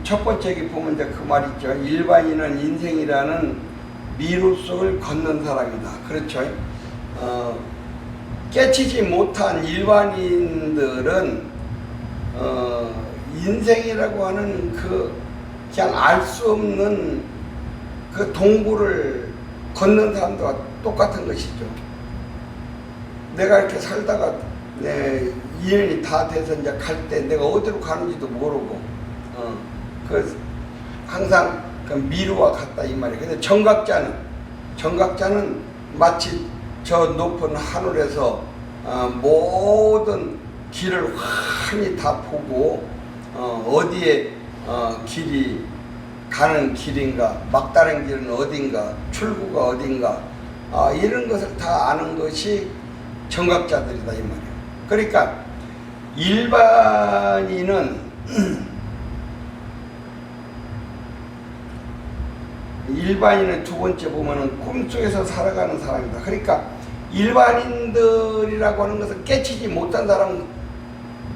Speaker 3: 첫 번째 기 보면 이제 그 말 있죠. 일반인은 인생이라는 미로 속을 걷는 사람이다. 그렇죠. 깨치지 못한 일반인들은 인생이라고 하는 그냥 알 수 없는 그 동굴을 걷는 사람들과 똑같은 것이죠. 내가 이렇게 살다가 내 인연이 다 돼서 이제 갈 때 내가 어디로 가는지도 모르고 항상 그 미루와 같다 이 말이에요. 근데 정각자는 마치 저 높은 하늘에서 모든 길을 환히 다 보고 어디에 길이 가는 길인가, 막다른 길은 어딘가, 출구가 어딘가 이런 것을 다 아는 것이 정각자들이다 이 말이에요. 그러니까 일반인은 두 번째 보면은 꿈속에서 살아가는 사람이다. 그러니까 일반인들이라고 하는 것은 깨치지 못한 사람은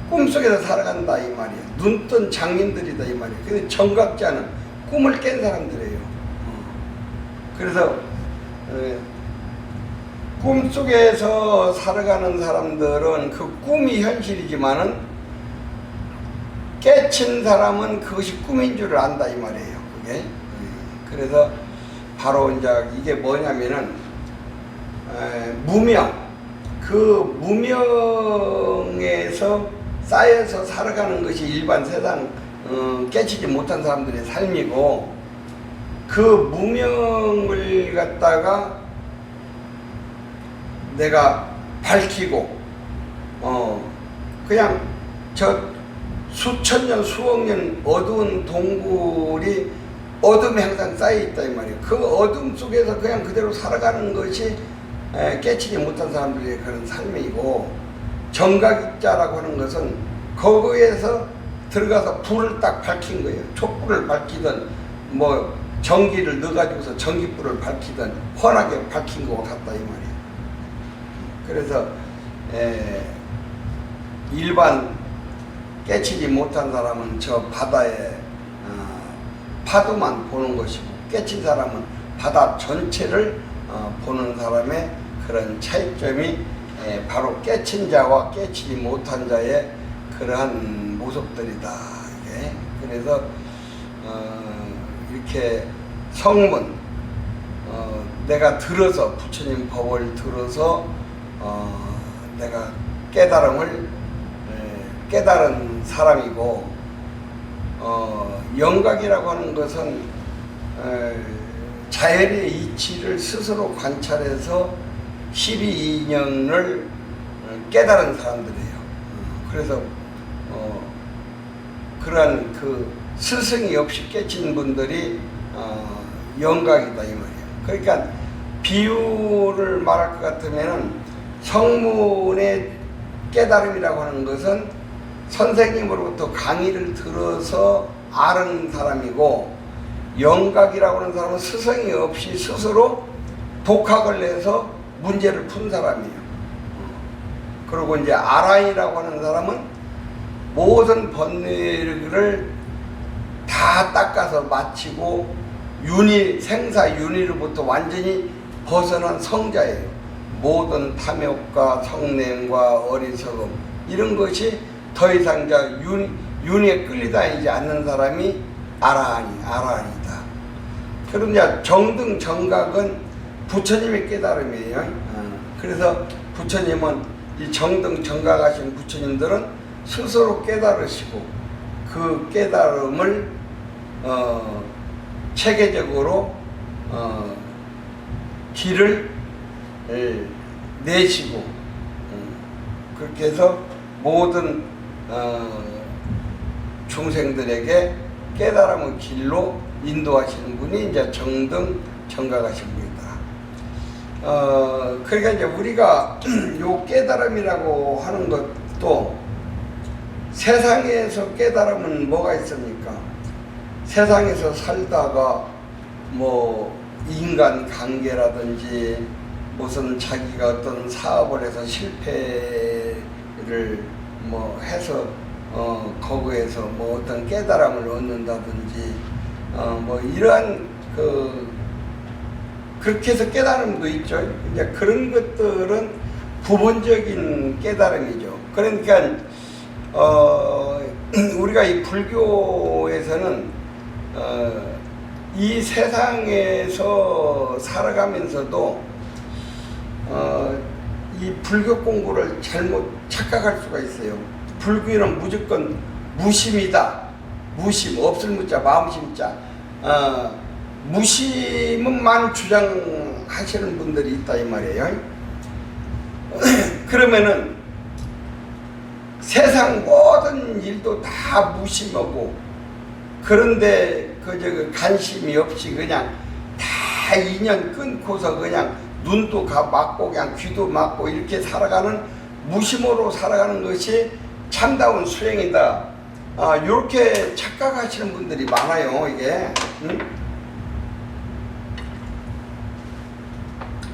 Speaker 3: 꿈속에서 살아간다 이 말이에요. 눈뜬 장님들이다 이 말이에요. 근데 정각자는 꿈을 깬 사람들이에요. 그래서 꿈속에서 살아가는 사람들은 그 꿈이 현실이지만은 깨친 사람은 그것이 꿈인 줄을 안다 이 말이에요. 그게. 그래서 바로 이제 이게 뭐냐면은 무명, 그 무명에서 쌓여서 살아가는 것이 일반 세상 깨치지 못한 사람들의 삶이고, 그 무명을 갖다가 내가 밝히고 그냥 저 수천 년 수억 년 어두운 동굴이 어둠에 항상 쌓여있다 이 말이에요. 그 어둠 속에서 그냥 그대로 살아가는 것이 깨치지 못한 사람들의 그런 삶이고, 정각자라고 하는 것은 거기에서 들어가서 불을 딱 밝힌 거예요. 촛불을 밝히든 뭐 전기를 넣어가지고서 전기불을 밝히든 환하게 밝힌 것 같다 이 말이에요. 그래서 일반 깨치지 못한 사람은 저 바다에 파도만 보는 것이고, 깨친 사람은 바다 전체를 보는 사람의 그런 차이점이 바로 깨친 자와 깨치지 못한 자의 그러한 모습들이다. 이게. 그래서 이렇게 성문, 내가 들어서 부처님 법을 들어서 내가 깨달음을 깨달은 사람이고, 영각이라고 하는 것은 자연의 이치를 스스로 관찰해서 12인연을 깨달은 사람들이에요. 그래서 그러한 그 스승이 없이 깨친 분들이 영각이다 이 말이에요. 그러니까 비유를 말할 것 같으면은 성문의 깨달음이라고 하는 것은 선생님으로부터 강의를 들어서 아는 사람이고, 영각이라고 하는 사람은 스승이 없이 스스로 독학을 해서 문제를 푼 사람이에요. 그리고 이제 아라인이라고 하는 사람은 모든 번뇌를 다 닦아서 마치고 생사 윤회로부터 완전히 벗어난 성자예요. 모든 탐욕과 성냄과 어리석음 이런 것이 더 이상 윤회에 끌려다니지 않는 사람이 아라한이다. 그럼 이제 정등 정각은 부처님의 깨달음이에요. 그래서 부처님은 이 정등 정각하신 부처님들은 스스로 깨달으시고 그 깨달음을 체계적으로 길을 내시고 그렇게 해서 모든 중생들에게 깨달음의 길로 인도하시는 분이 이제 정등 정각하신 분이다. 그러니까 이제 우리가 요 깨달음이라고 하는 것도 세상에서 깨달음은 뭐가 있습니까? 세상에서 살다가 뭐 인간 관계라든지 무슨 자기가 어떤 사업을 해서 실패를 뭐 해서 거기에서 뭐 어떤 깨달음을 얻는다든지 뭐 이러한 그렇게 해서 깨달음도 있죠. 이제 그런 것들은 부분적인 깨달음이죠. 그러니까 우리가 이 불교에서는 이 세상에서 살아가면서도 이 불교 공부를 잘못 착각할 수가 있어요. 불교는 무조건 무심이다. 무심, 없을 무자, 마음심자. 무심만 주장하시는 분들이 있다 이 말이에요. 그러면은 세상 모든 일도 다 무심하고 그런데 관심이 없이 그냥 다 인연 끊고서 그냥 눈도 막고 그냥 귀도 막고 이렇게 살아가는 무심으로 살아가는 것이 참다운 수행이다. 이렇게 착각하시는 분들이 많아요. 이게.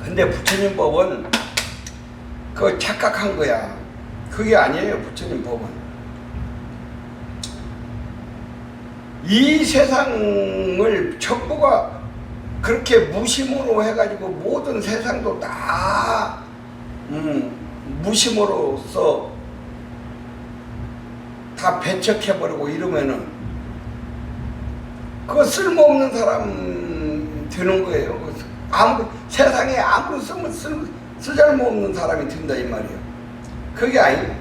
Speaker 3: 근데 부처님 법은 그거 착각한 거야. 그게 아니에요. 부처님 법은. 이 세상을 전부가 그렇게 무심으로 해가지고 모든 세상도 다 무심으로써 다 배척해버리고 이러면은 그거 쓸모없는 사람 되는 거예요. 세상에 아무런 쓸모없는 사람이 된다 이 말이에요. 그게 아니에요.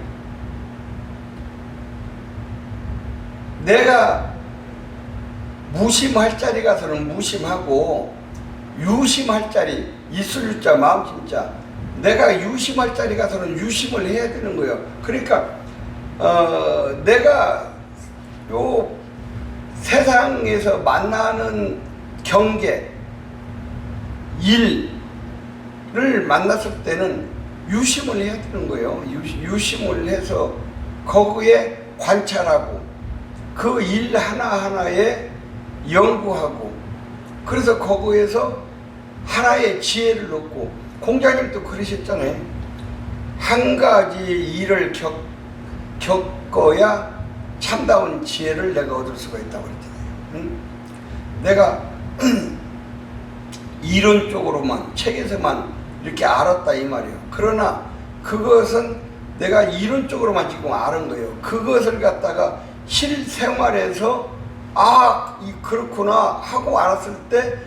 Speaker 3: 내가 무심할 자리 가서는 무심하고 유심할 자리, 있을 유자, 마음심자. 내가 유심할 자리 가서는 유심을 해야 되는 거예요. 그러니까 내가 요 세상에서 만나는 경계, 일을 만났을 때는 유심을 해야 되는 거예요. 유심을 해서 거기에 관찰하고 그 일 하나하나에 연구하고 그래서 거기에서 하나의 지혜를 얻고 공자님도 그러셨잖아요. 한 가지 일을 겪어야 참다운 지혜를 내가 얻을 수가 있다고 그랬잖아요. 내가 이론적으로만 책에서만 이렇게 알았다 이 말이에요. 그러나 그것은 내가 이론적으로만 지금 아는 거예요. 그것을 갖다가 실생활에서 그렇구나 하고 알았을 때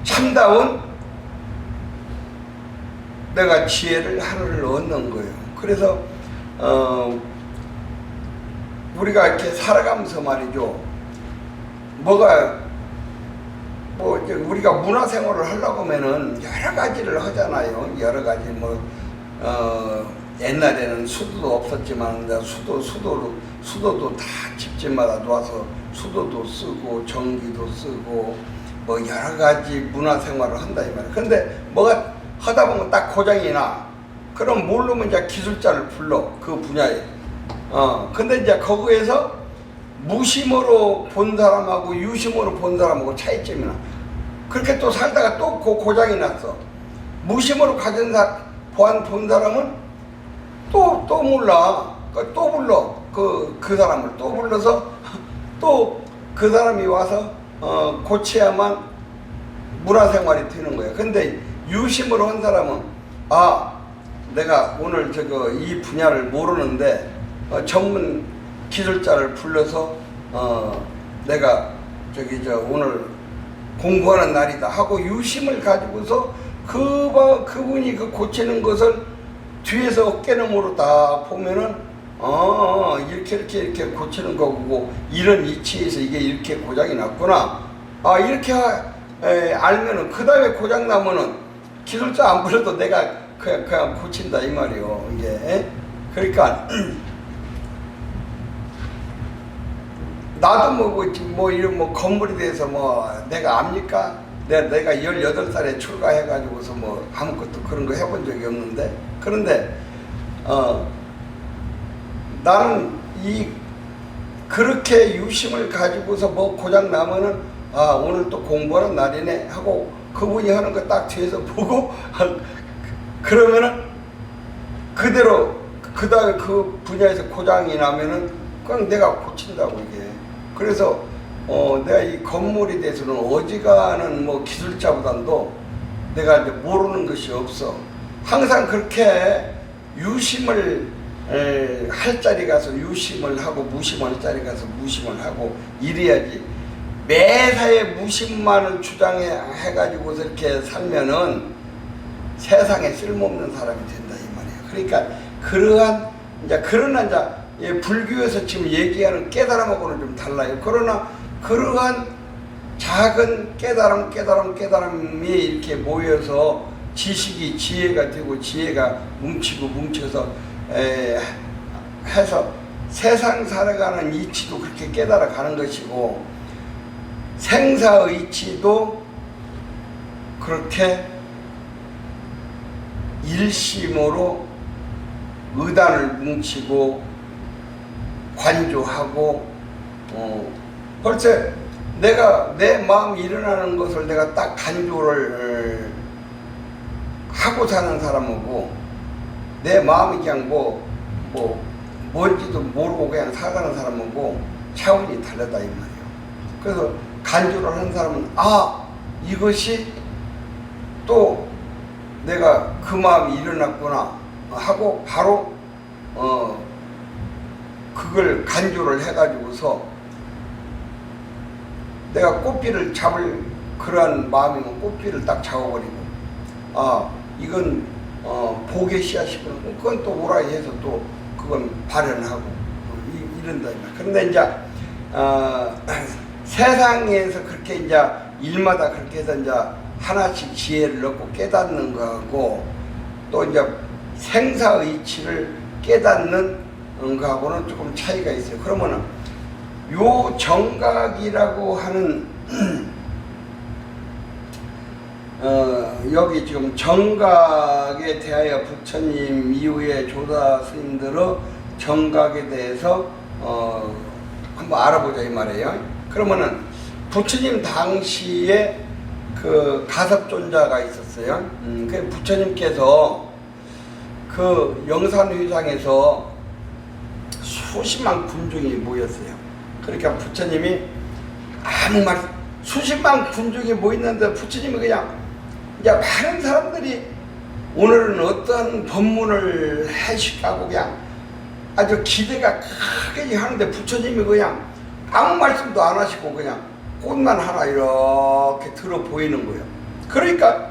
Speaker 3: 참다운 내가 지혜를 하나를 얻는 거예요. 그래서 우리가 이렇게 살아가면서 말이죠. 우리가 문화생활을 하려고 하면은 여러 가지를 하잖아요. 여러 가지 옛날에는 수도도 없었지만 수도도 다 집집마다 놓아서 수도도 쓰고 전기도 쓰고 여러 가지 문화생활을 한다 이 말이에요. 근데 뭐가 하다 보면 딱 고장이 나. 그럼 모르면 이제 기술자를 불러 그 분야에. 근데 이제 거기에서 무심으로 본 사람하고 유심으로 본 사람하고 차이점이 나. 그렇게 또 살다가 또 고장이 났어. 무심으로 본 사람은 또 몰라. 또 불러. 그 사람을 또 불러서 또 그 사람이 와서 고쳐야만 문화생활이 되는 거예요. 근데 유심으로 한 사람은 내가 오늘 이 분야를 모르는데 전문 기술자를 불러서 내가 오늘 공부하는 날이다 하고 유심을 가지고서 그분이 그 고치는 것을 뒤에서 어깨너머로 다 보면은 이렇게 고치는 거고 이런 위치에서 이게 이렇게 고장이 났구나 이렇게 알면은 그 다음에 고장 나면은 기술자 안 불러도 내가 그냥 고친다 이 말이요. 이게 그러니까 나도 뭐 이런 건물에 대해서 내가 압니까? 내가 18살에 출가해가지고서 아무것도 그런 거 해본 적이 없는데 그런데 나는 그렇게 유심을 가지고서 고장 나면은 오늘 또 공부하는 날이네 하고 그분이 하는 거 딱 뒤에서 보고 그러면은 그대로 그 다음에 그 분야에서 고장이 나면은 그냥 내가 고친다고 이게. 그래서 내가 이 건물에 대해서는 어지간한 기술자보다도 내가 이제 모르는 것이 없어. 항상 그렇게 유심을 할 자리 가서 유심을 하고 무심할 자리 가서 무심을 하고 이래야지. 매사에 무심만을 주장해가지고서 이렇게 살면은 세상에 쓸모없는 사람이 된다 이 말이야. 그러니까 그러나 불교에서 지금 얘기하는 깨달음하고는 좀 달라요. 그러나 그러한 작은 깨달음이 이렇게 모여서 지식이 지혜가 되고 지혜가 뭉쳐서 해서 세상 살아가는 이치도 그렇게 깨달아 가는 것이고 생사의치도 그렇게 일심으로 의단을 뭉치고 관조하고 벌써 내가 내 마음이 일어나는 것을 내가 딱 간조를 하고 사는 사람이고 내 마음이 그냥 뭔지도 모르고 그냥 살아가는 사람이고 차원이 다르다 이 말이에요. 그래서 간조를 하는 사람은 이것이 또 내가 그 마음이 일어났구나 하고 바로 그걸 간조를 해가지고서 내가 꽃비를 잡을 그러한 마음이면 꽃비를 딱 잡아버리고 이건 복의 씨앗이구나 그건 또 오라이 해서 또 그건 발현하고 이런다. 그런데 이제 세상에서 그렇게 이제 일마다 그렇게 해서 이제 하나씩 지혜를 넣고 깨닫는 거하고 또 이제 생사의치를 깨닫는 거하고는 조금 차이가 있어요. 그러면은 요 정각이라고 하는 여기 지금 정각에 대하여 부처님 이후에 조사 스님들의 정각에 대해서 한번 알아보자 이 말이에요. 그러면은 부처님 당시에 그 가섭존자가 있었어요. 그 부처님께서 그 영산회상에서 수십만 군중이 모였어요. 그러니까 부처님이 아무 말 수십만 군중이 모였는데 부처님이 그냥 이제 많은 사람들이 오늘은 어떤 법문을 하실까고 그냥 아주 기대가 크게 하는데 부처님이 그냥 아무 말씀도 안 하시고 그냥 꽃만 하나 이렇게 들어 보이는 거예요. 그러니까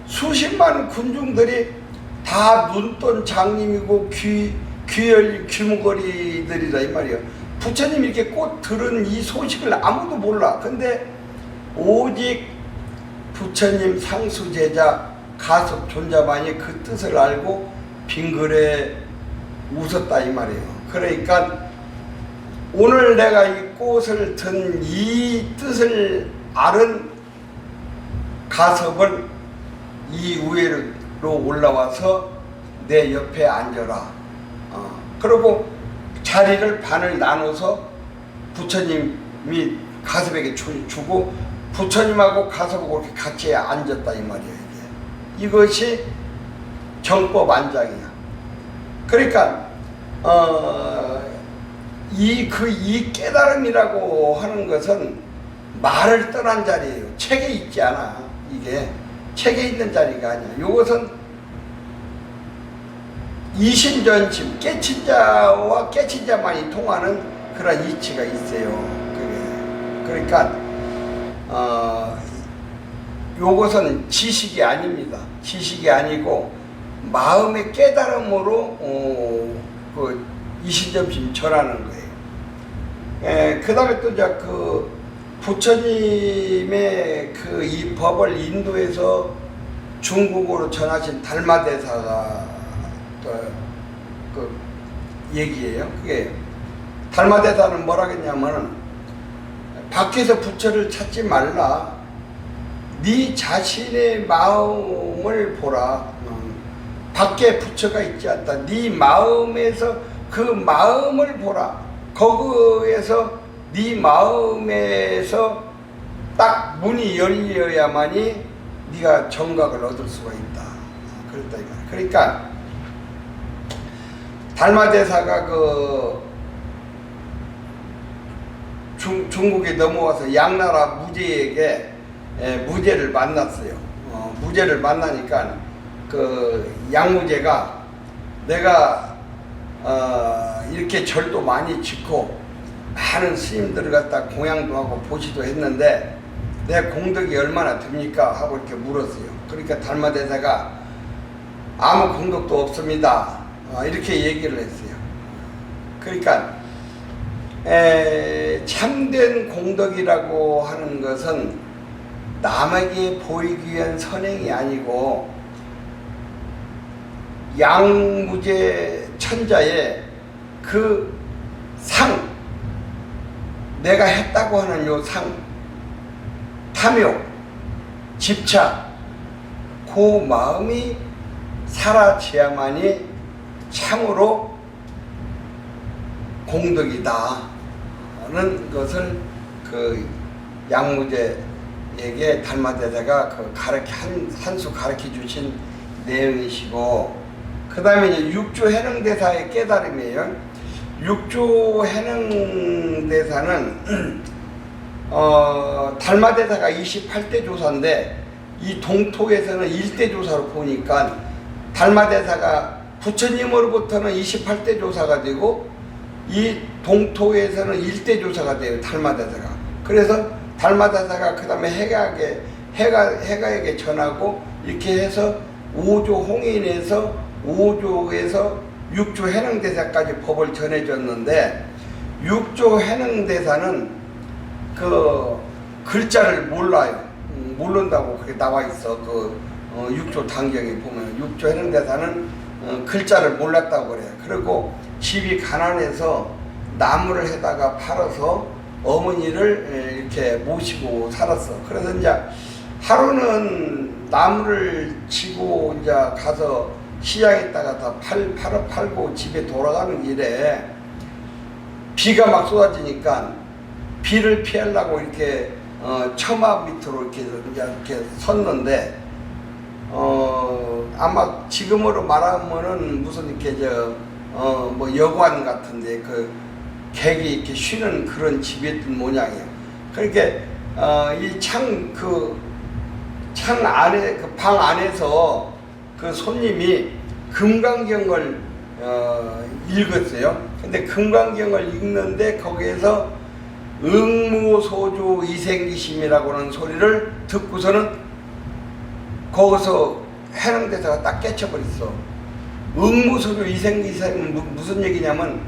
Speaker 3: 수십만 군중들이 다 눈뜬 장님이고 귀열 귀머거리들이라 이 말이에요. 부처님이 이렇게 꽃 들은 이 소식을 아무도 몰라. 근데 오직 부처님 상수제자 가섭 존자만이 그 뜻을 알고 빙글에 웃었다 이 말이에요. 그러니까 오늘 내가 이 꽃을 든 이 뜻을 아는 가섭을 이 위로 올라와서 내 옆에 앉아라. 그리고 자리를 반을 나눠서 부처님이 가섭에게 주고 부처님하고 가섭하고 이렇게 같이 앉았다 이 말이에요. 이것이 정법 안장이야. 그러니까 이 깨달음이라고 하는 것은 말을 떠난 자리예요. 책에 있지 않아. 이게 책에 있는 자리가 아니야. 이것은 이심전심 깨친 자와 깨친 자만이 통하는 그런 이치가 있어요. 그러니까 요것은 지식이 아닙니다. 지식이 아니고 마음의 깨달음으로 그 이신점심 전하는 거예요. 그 다음에 또 이제 그 부처님의 그 이 법을 인도에서 중국어로 전하신 달마대사가 또 그 얘기예요. 그게 달마대사는 뭐라겠냐면은 밖에서 부처를 찾지 말라. 네 자신의 마음을 보라. 밖에 부처가 있지 않다. 네 마음에서 그 마음을 보라. 거기에서 네 마음에서 딱 문이 열려야만이 네가 정각을 얻을 수가 있다. 그랬다 이 말이야. 그러니까 달마대사가 그 중국에 넘어와서 양나라 무제에게 무제를 만났어요. 무제를 만나니까 그 양무제가 내가 이렇게 절도 많이 짓고 많은 스님들을 갖다 공양도 하고 보시도 했는데 내 공덕이 얼마나 됩니까? 하고 이렇게 물었어요. 그러니까 달마대사가 아무 공덕도 없습니다. 이렇게 얘기를 했어요. 그러니까 참된 공덕이라고 하는 것은 남에게 보이기 위한 선행이 아니고 양무제 천자의 그 상, 내가 했다고 하는 요 상, 탐욕, 집착, 그 마음이 사라져야만이 참으로 공덕이다 하는 것을 그 양무제에게 달마대사가 그 한 수 가르쳐 주신 내용이시고, 그 다음에 이제 육조 해능대사의 깨달음이에요. 육조 해능대사는 달마대사가 28대 조사인데 이 동토에서는 1대 조사로 보니까 달마대사가 부처님으로부터는 28대 조사가 되고 이 동토에서는 1대 조사가 돼요. 달마대사가. 그래서 달마대사가 그 다음에 해가에게 전하고 이렇게 해서 5조 홍인에서 5조에서 6조 해능대사까지 법을 전해줬는데, 6조 해능대사는 그 글자를 몰라요. 모른다고 그렇게 나와 있어. 그 6조 단경에 보면 6조 해능대사는 글자를 몰랐다고 그래요. 그리고 집이 가난해서 나무를 해다가 팔아서 어머니를 이렇게 모시고 살았어. 그래서 이제 하루는 나무를 치고 이제 가서 시장에다가 다 팔고 집에 돌아가는 길에 비가 막 쏟아지니까 비를 피하려고 이렇게 처마 밑으로 이렇게 섰는데 아마 지금으로 말하면은 무슨 이렇게 뭐 여관 같은데 그 객이 이렇게 쉬는 그런 집이었던 모양이에요. 그러니까 이 창 안에 그 방 안에서 그 손님이 금강경을 읽었어요. 근데 금강경을 읽는데 거기에서 응무소조 이생기심이라고 하는 소리를 듣고서는 거기서 해능대사가 딱 깨쳐버렸어. 응무소조 이생기심은 무슨 얘기냐면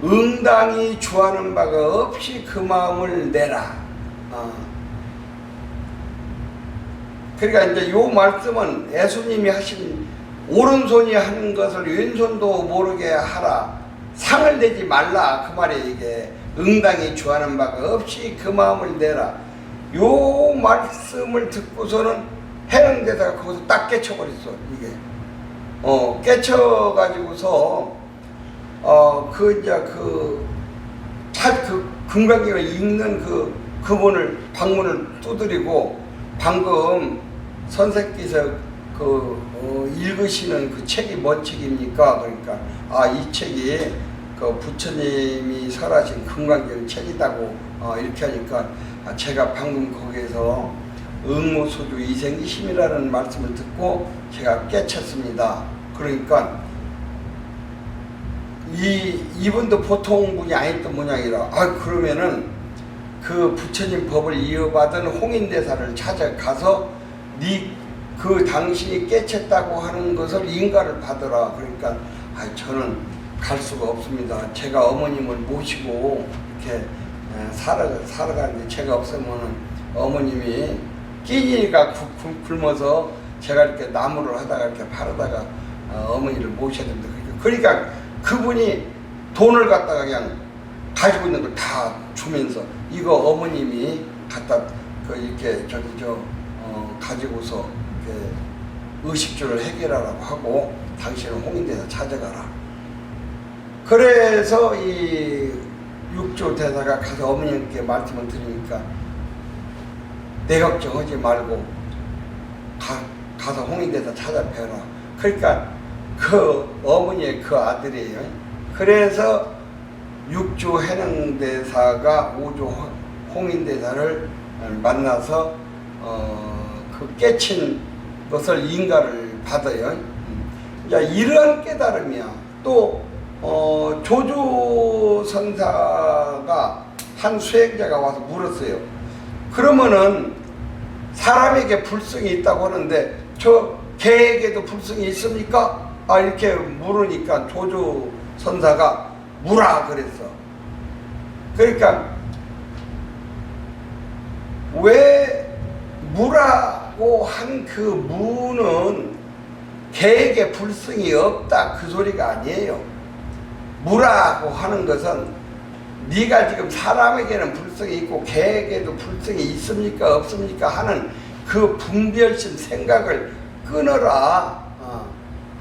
Speaker 3: 응당이 주하는 바가 없이 그 마음을 내라. 그러니까 이제 요 말씀은 예수님이 하신 오른손이 하는 것을 왼손도 모르게 하라. 상을 내지 말라. 그 말에 이게 응당이 주하는 바가 없이 그 마음을 내라. 요 말씀을 듣고서는 해능대사가 거기서 딱 깨쳐버렸어. 이게 깨쳐가지고서 그 금강경을 읽는 방문을 두드리고 방금 선생께서 읽으시는 그 책이 뭔 책입니까? 그러니까 이 책이 그 부처님이 설하신 금강경 책이다고 이렇게 하니까 제가 방금 거기에서 응무소조 이생기심이라는 말씀을 듣고 제가 깨쳤습니다. 그러니까 이분도 보통 분이 아니었던 모양이라 그러면은 그 부처님 법을 이어받은 홍인대사를 찾아가서 그 당신이 깨쳤다고 하는 것을 인가를 받으라. 그러니까 저는 갈 수가 없습니다. 제가 어머님을 모시고 이렇게 살아가는데 제가 없으면 어머님이 끼니가 굶어서 제가 이렇게 나무를 하다가 이렇게 바르다가 어머니를 모셔야 됩니다. 그러니까 그분이 돈을 갖다가 그냥 가지고 있는 걸 다 주면서 이거 어머님이 갖다 이렇게 가지고서 이렇게 의식주를 해결하라고 하고 당신은 홍인대사 찾아가라. 그래서 이 육조 대사가 가서 어머님께 말씀을 드리니까 내 걱정하지 말고 가서 홍인대사 찾아뵈라. 그러니까 그 어머니의 그 아들이에요. 그래서 육조 해능대사가 오조 홍인대사를 만나서 그 깨친 것을 인가를 받아요. 이러한 깨달음이야. 또 조조선사가 한 수행자가 와서 물었어요. 그러면은 사람에게 불성이 있다고 하는데 저 개에게도 불성이 있습니까? 이렇게 물으니까 조조선사가 무라 그랬어. 그러니까 왜 무라고 한 그 무는 개에게 불성이 없다 그 소리가 아니에요. 무라고 하는 것은 네가 지금 사람에게는 불성이 있고 개에게도 불성이 있습니까 없습니까 하는 그 분별심 생각을 끊어라.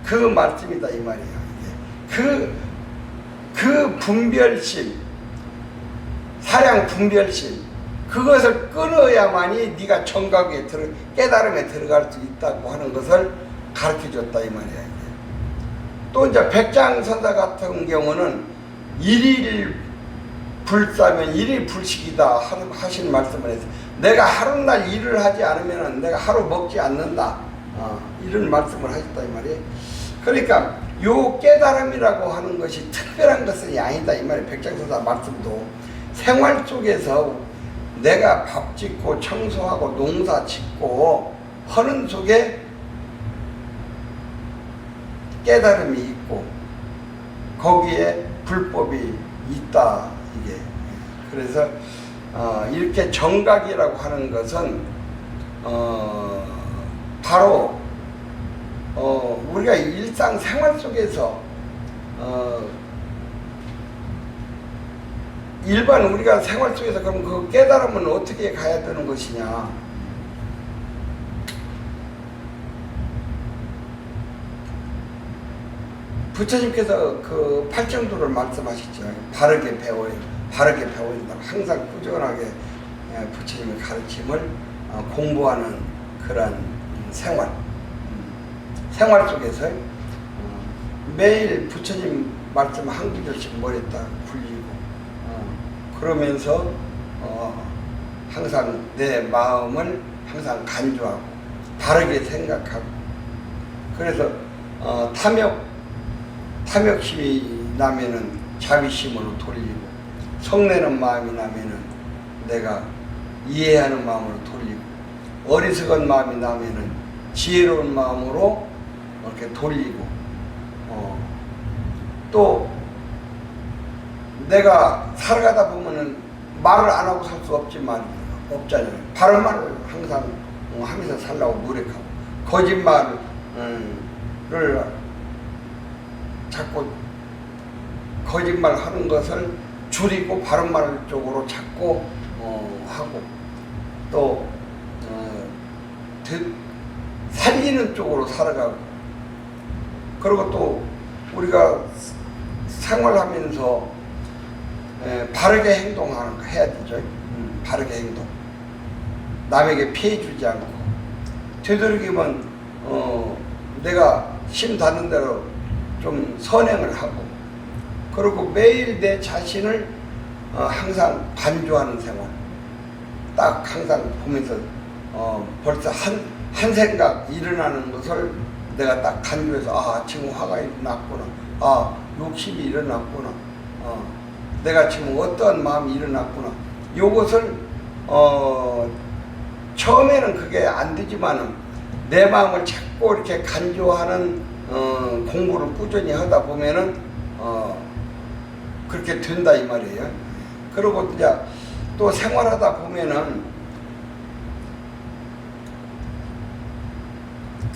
Speaker 3: 그 말씀이다 이 말이야. 그 분별심, 사량 분별심, 그것을 끊어야만이 네가 정각에 깨달음에 들어갈 수 있다고 하는 것을 가르쳐줬다 이 말이야. 또 이제 백장선사 같은 경우는 일일 불사면 일일 불식이다 하신 말씀을 해서 내가 하루날 일을 하지 않으면 내가 하루 먹지 않는다. 이런 말씀을 하셨다 이 말이에요. 그러니까 요 깨달음이라고 하는 것이 특별한 것은 아니다 이 말이에요. 백장선사 말씀도 생활 속에서 내가 밥 짓고 청소하고 농사 짓고 하는 속에 깨달음이 있고 거기에 불법이 있다 이게. 그래서 이렇게 정각이라고 하는 것은 바로 우리가 일상생활 속에서 일반 우리가 생활 속에서 그럼 그 깨달음은 어떻게 가야 되는 것이냐. 부처님께서 그 팔정도를 말씀하셨죠. 바르게 배워야 된다고 항상 꾸준하게 부처님의 가르침을 공부하는 그런 생활 속에서 매일 부처님 말씀 한 구절씩 머리에 딱 굴리고 그러면서 항상 내 마음을 항상 간주하고 바르게 생각하고 그래서 탐욕심이 나면은 자비심으로 돌리고 성내는 마음이 나면은 내가 이해하는 마음으로 돌리고 어리석은 마음이 나면은 지혜로운 마음으로 이렇게 돌리고 또 내가 살아가다 보면은 말을 안 하고 살 수 없잖아요. 바른 말을 항상 하면서 살라고 노력하고 거짓말을 자꾸 거짓말 하는 것을 줄이고 바른 말 쪽으로 자꾸 하고 또 살리는 쪽으로 살아가고 그리고 또 우리가 생활하면서 바르게 행동하는 거 해야 되죠. 바르게 행동. 남에게 피해 주지 않고 되도록이면 내가 심 닿는 대로 좀 선행을 하고 그리고 매일 내 자신을 항상 간주하는 생활 딱 항상 보면서 벌써 한 생각 일어나는 것을 내가 딱 간주해서 지금 화가 났구나 욕심이 일어났구나 내가 지금 어떠한 마음이 일어났구나 요것을 처음에는 그게 안 되지만은 내 마음을 자꾸 이렇게 간조하는 공부를 꾸준히 하다 보면은 그렇게 된다 이 말이에요. 그리고 이제 또 생활하다 보면은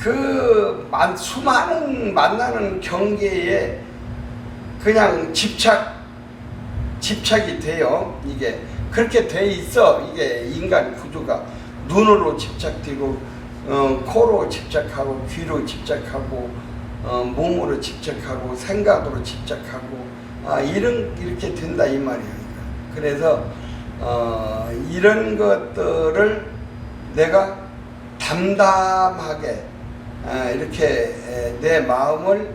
Speaker 3: 그 수많은 만나는 경계에 그냥 집착이 돼요. 이게 그렇게 돼 있어. 이게 인간 구조가 눈으로 집착되고 코로 집착하고 귀로 집착하고 몸으로 집착하고 생각으로 집착하고 이렇게 된다 이 말이에요. 그래서 이런 것들을 내가 담담하게 이렇게 내 마음을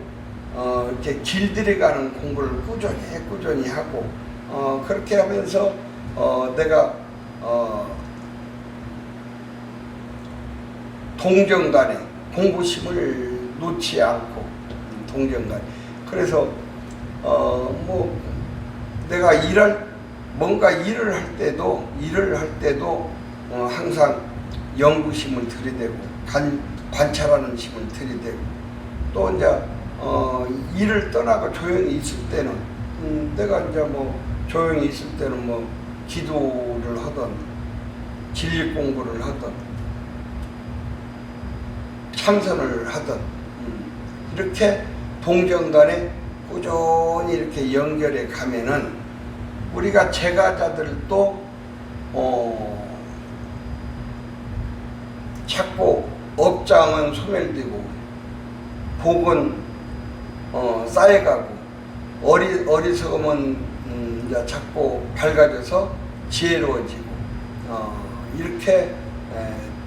Speaker 3: 이렇게 길들여가는 공부를 꾸준히 하고 그렇게 하면서 내가 동정간에 공부심을 놓지 않고 동정간에 그래서 뭐 내가 뭔가 일을 할 때도 항상 연구심을 들이대고 관찰하는 심을 들이대고 또 이제 일을 떠나고 조용히 있을 때는 내가 이제 뭐 조용히 있을 때는 뭐 기도를 하던 진리 공부를 하던 참선을 하던 이렇게 동정간에 꾸준히 이렇게 연결해 가면은 우리가 제가자들도 자꾸 업장은 소멸되고 복은 쌓여가고 어리석음은 이제 자꾸 밝아져서 지혜로워지고 이렇게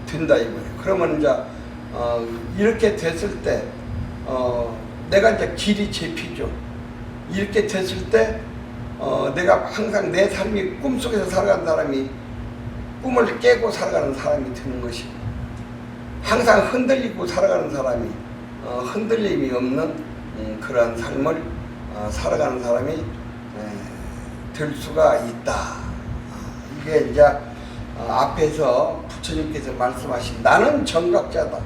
Speaker 3: 된다 이 말이에요. 그러면 이제 이렇게 됐을 때 내가 이제 길이 잡히죠. 이렇게 됐을 때 내가 항상 내 삶이 꿈속에서 살아가는 사람이 꿈을 깨고 살아가는 사람이 되는 것이고 항상 흔들리고 살아가는 사람이 흔들림이 없는 그런 삶을 살아가는 사람이 될 수가 있다. 이게 이제 앞에서 부처님께서 말씀하신 나는 정각자다.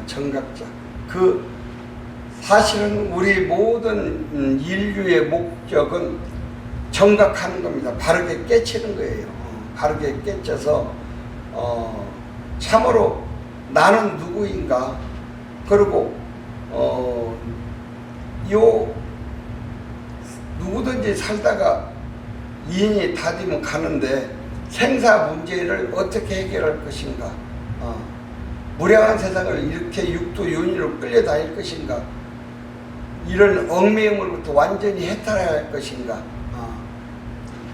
Speaker 3: 정각자. 사실은 우리 모든 인류의 목적은 정각하는 겁니다. 바르게 깨치는 거예요. 바르게 깨쳐서 참으로 나는 누구인가 그리고 누구든지 살다가 인이 다 되면 가는데 생사 문제를 어떻게 해결할 것인가 무량한 세상을 이렇게 육도윤회로 끌려다닐 것인가 이런 얽매임으로부터 완전히 해탈해야 할 것인가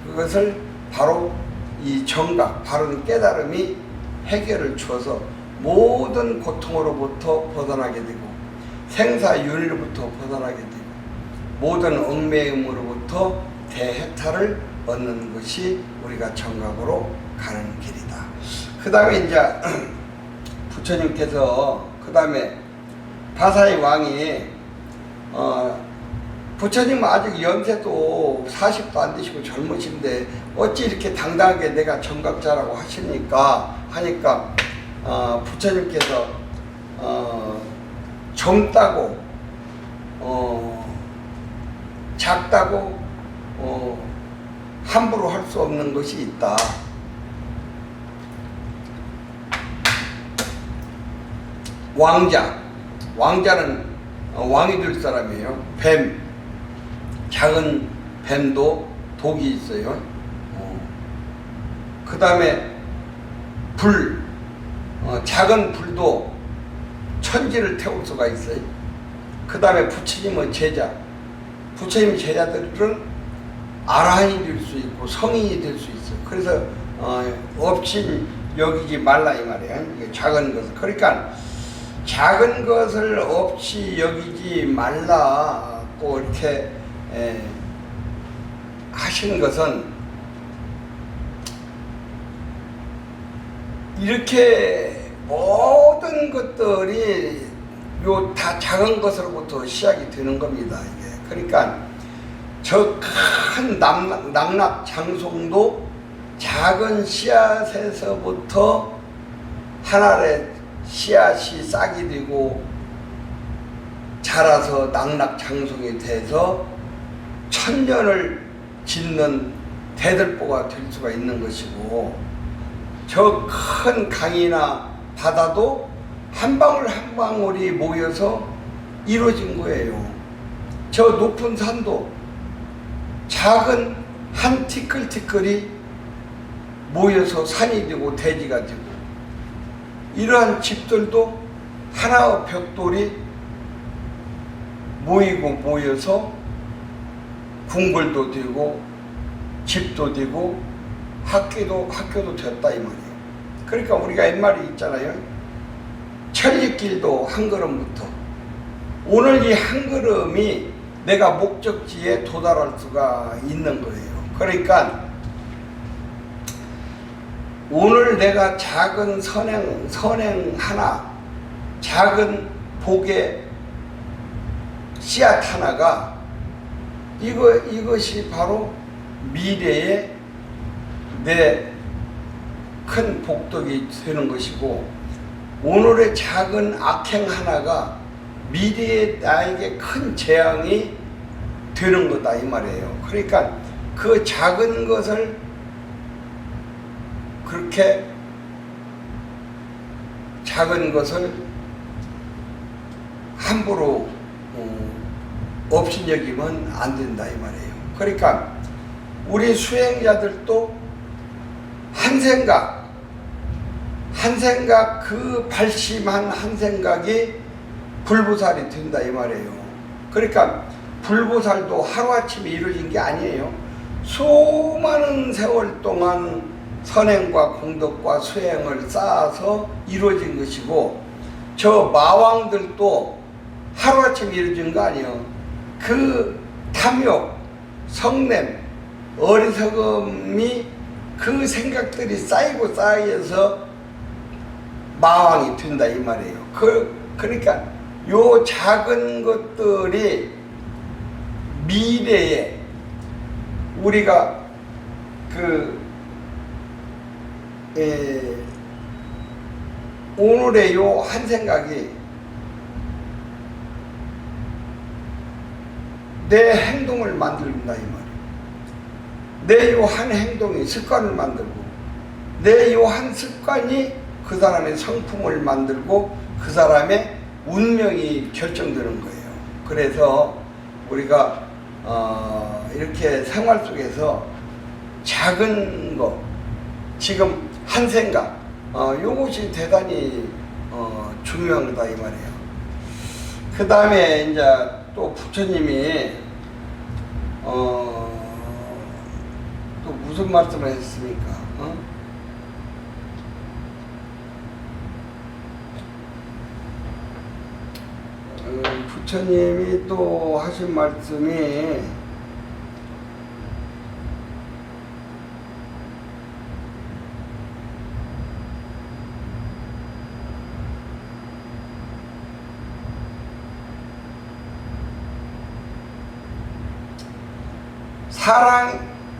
Speaker 3: 그것을 바로 이 정각 바른 깨달음이 해결을 주어서 모든 고통으로부터 벗어나게 되고 생사윤회로부터 벗어나게 되고 모든 얽매임으로부터 대해탈을 얻는 것이 우리가 정각으로 가는 길이다. 그 다음에 이제 부처님께서 그 다음에 바사의 왕이 부처님은 아직 연세도 40도 안 되시고 젊으신데 어찌 이렇게 당당하게 내가 정각자라고 하니까 부처님께서 젊다고 작다고 함부로 할 수 없는 것이 있다. 왕자는 왕이 될 사람이에요. 뱀, 작은 뱀도 독이 있어요. 그 다음에 불, 작은 불도 천지를 태울 수가 있어요. 그 다음에 부처님의 부처님 제자들은 아라한이 될 수 있고 성인이 될 수 있어요. 그래서 없인 여기지 말라 이 말이에요. 이게 작은 것을. 그러니까 작은 것을 없이 여기지 말라고 이렇게 하신 것은 이렇게 모든 것들이 다 작은 것으로부터 시작이 되는 겁니다. 이게. 그러니까 저 큰 낙낙장송도 작은 씨앗에서부터 한 알의 씨앗이 싹이 되고 자라서 낙낙장성이 돼서 천년을 짓는 대들보가 될 수가 있는 것이고, 저 큰 강이나 바다도 한 방울 한 방울이 모여서 이루어진 거예요. 저 높은 산도 작은 한 티끌티끌이 모여서 산이 되고 대지가 되고, 이러한 집들도 하나의 벽돌이 모이고 모여서 궁궐도 되고 집도 되고 학교도 되었다 이 말이에요. 그러니까 우리가 옛말에 있잖아요. 천리길도 한 걸음부터. 오늘 이 한 걸음이 내가 목적지에 도달할 수가 있는 거예요. 그러니까 오늘 내가 작은 선행 하나, 작은 복의 씨앗 하나가 이것이 바로 미래의 내 큰 복덕이 되는 것이고, 오늘의 작은 악행 하나가 미래의 나에게 큰 재앙이 되는 거다 이 말이에요. 그러니까 그 작은 것을 그렇게 작은 것을 함부로 업신여기면 안 된다 이 말이에요. 그러니까 우리 수행자들도 한 생각 그 발심한 한 생각이 불보살이 된다 이 말이에요. 그러니까 불보살도 하루아침에 이루어진 게 아니에요. 수많은 세월 동안 선행과 공덕과 수행을 쌓아서 이루어진 것이고, 저 마왕들도 하루아침에 이루어진 거 아니에요. 그 탐욕, 성냄, 어리석음이 그 생각들이 쌓이고 쌓여서 마왕이 된다 이 말이에요. 그러니까 요 작은 것들이 미래에 우리가 오늘의 요 한 생각이 내 행동을 만든다 이 말이에요. 내 요 한 행동이 습관을 만들고, 내 요 한 습관이 그 사람의 성품을 만들고 그 사람의 운명이 결정되는 거예요. 그래서 우리가 이렇게 생활 속에서 작은 거, 지금 한 생각, 요것이 대단히 중요한 거다 이 말이에요. 그 다음에 이제 또 부처님이 또 무슨 말씀을 했습니까? 부처님이 또 하신 말씀이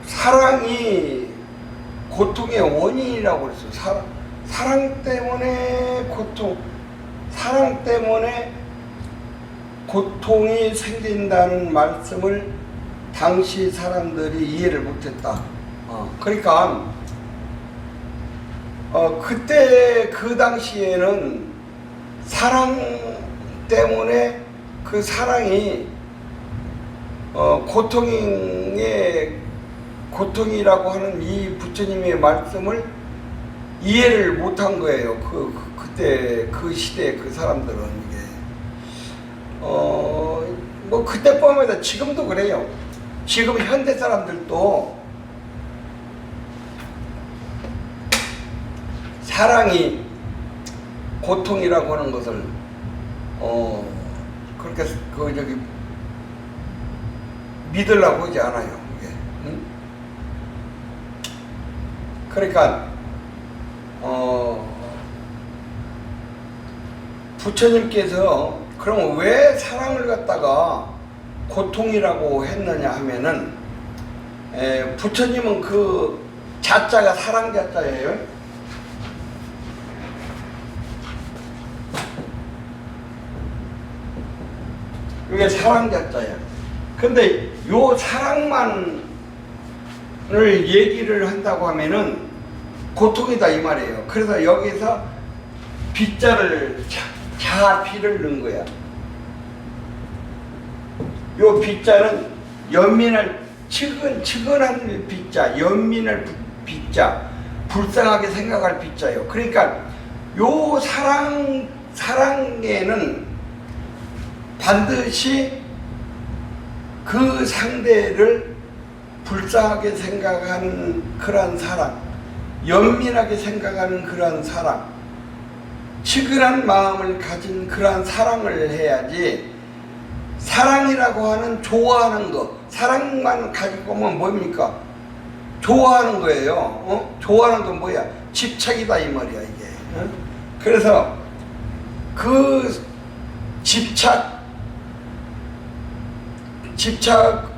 Speaker 3: 사랑이 고통의 원인이라고 그랬어요. 사랑 때문에 사랑 때문에 고통이 생긴다는 말씀을 당시 사람들이 이해를 못했다. 그러니까 그때 그 당시에는 사랑 때문에 그 사랑이 고통이라고 하는 이 부처님의 말씀을 이해를 못한 거예요. 그때 그 시대의 그 사람들은 이게 뭐 그때뿐만 지금도 그래요. 지금 현대 사람들도 사랑이 고통이라고 하는 것을 그렇게 믿으려고 하지 않아요. 이게. 응? 그러니까 부처님께서 그럼 왜 사랑을 갖다가 고통이라고 했느냐 하면은 부처님은 그 자자가 사랑 자자예요. 그게 사랑 자자야. 근데 요 사랑만을 얘기를 한다고 하면은 고통이다 이 말이에요. 그래서 여기서 빗자를 자비를 넣은 거야. 요 빗자는 연민을 측은한 빗자, 연민을 빗자, 불쌍하게 생각할 빗자요. 그러니까 요 사랑에는 반드시 그 상대를 불쌍하게 생각하는 그러한 사랑, 연민하게 생각하는 그러한 사랑, 측은한 마음을 가진 그러한 사랑을 해야지. 사랑이라고 하는 좋아하는 거, 사랑만 가지고 오면 뭡니까? 좋아하는 거예요. 좋아하는 건 뭐야? 집착이다 이 말이야 이게. 그래서 그 집착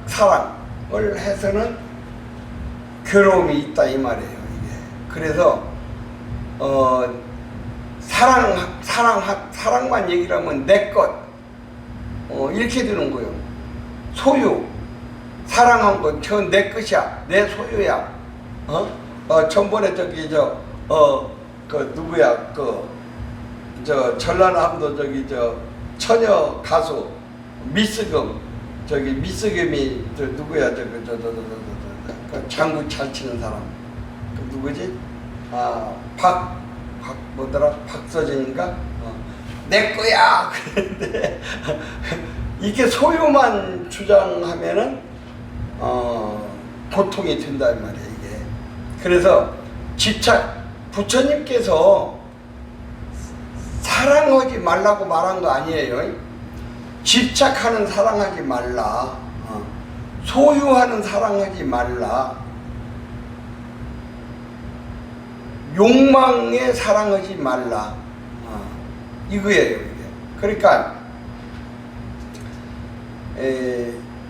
Speaker 3: 사랑을 해서는 괴로움이 있다 이 말이에요 이게. 그래서 사랑만 얘기를 하면 내 것 이렇게 되는 거예요. 소유, 사랑한 건 저 내 것이야, 내 소유야. 전번에 저기 그 누구야 저 전라남도 저기 처녀 가수 미스금 미스금이 누구야 그 장구 잘 치는 사람 그 누구지? 뭐더라? 박서진인가? 내 거야! 그런데 이게 소유만 주장하면은 고통이 된다 이 말이야 이게. 그래서 부처님께서 사랑하지 말라고 말한 거 아니에요. 집착하는 사랑하지 말라. 소유하는 사랑하지 말라. 욕망에 사랑하지 말라. 이거예요 이게. 그러니까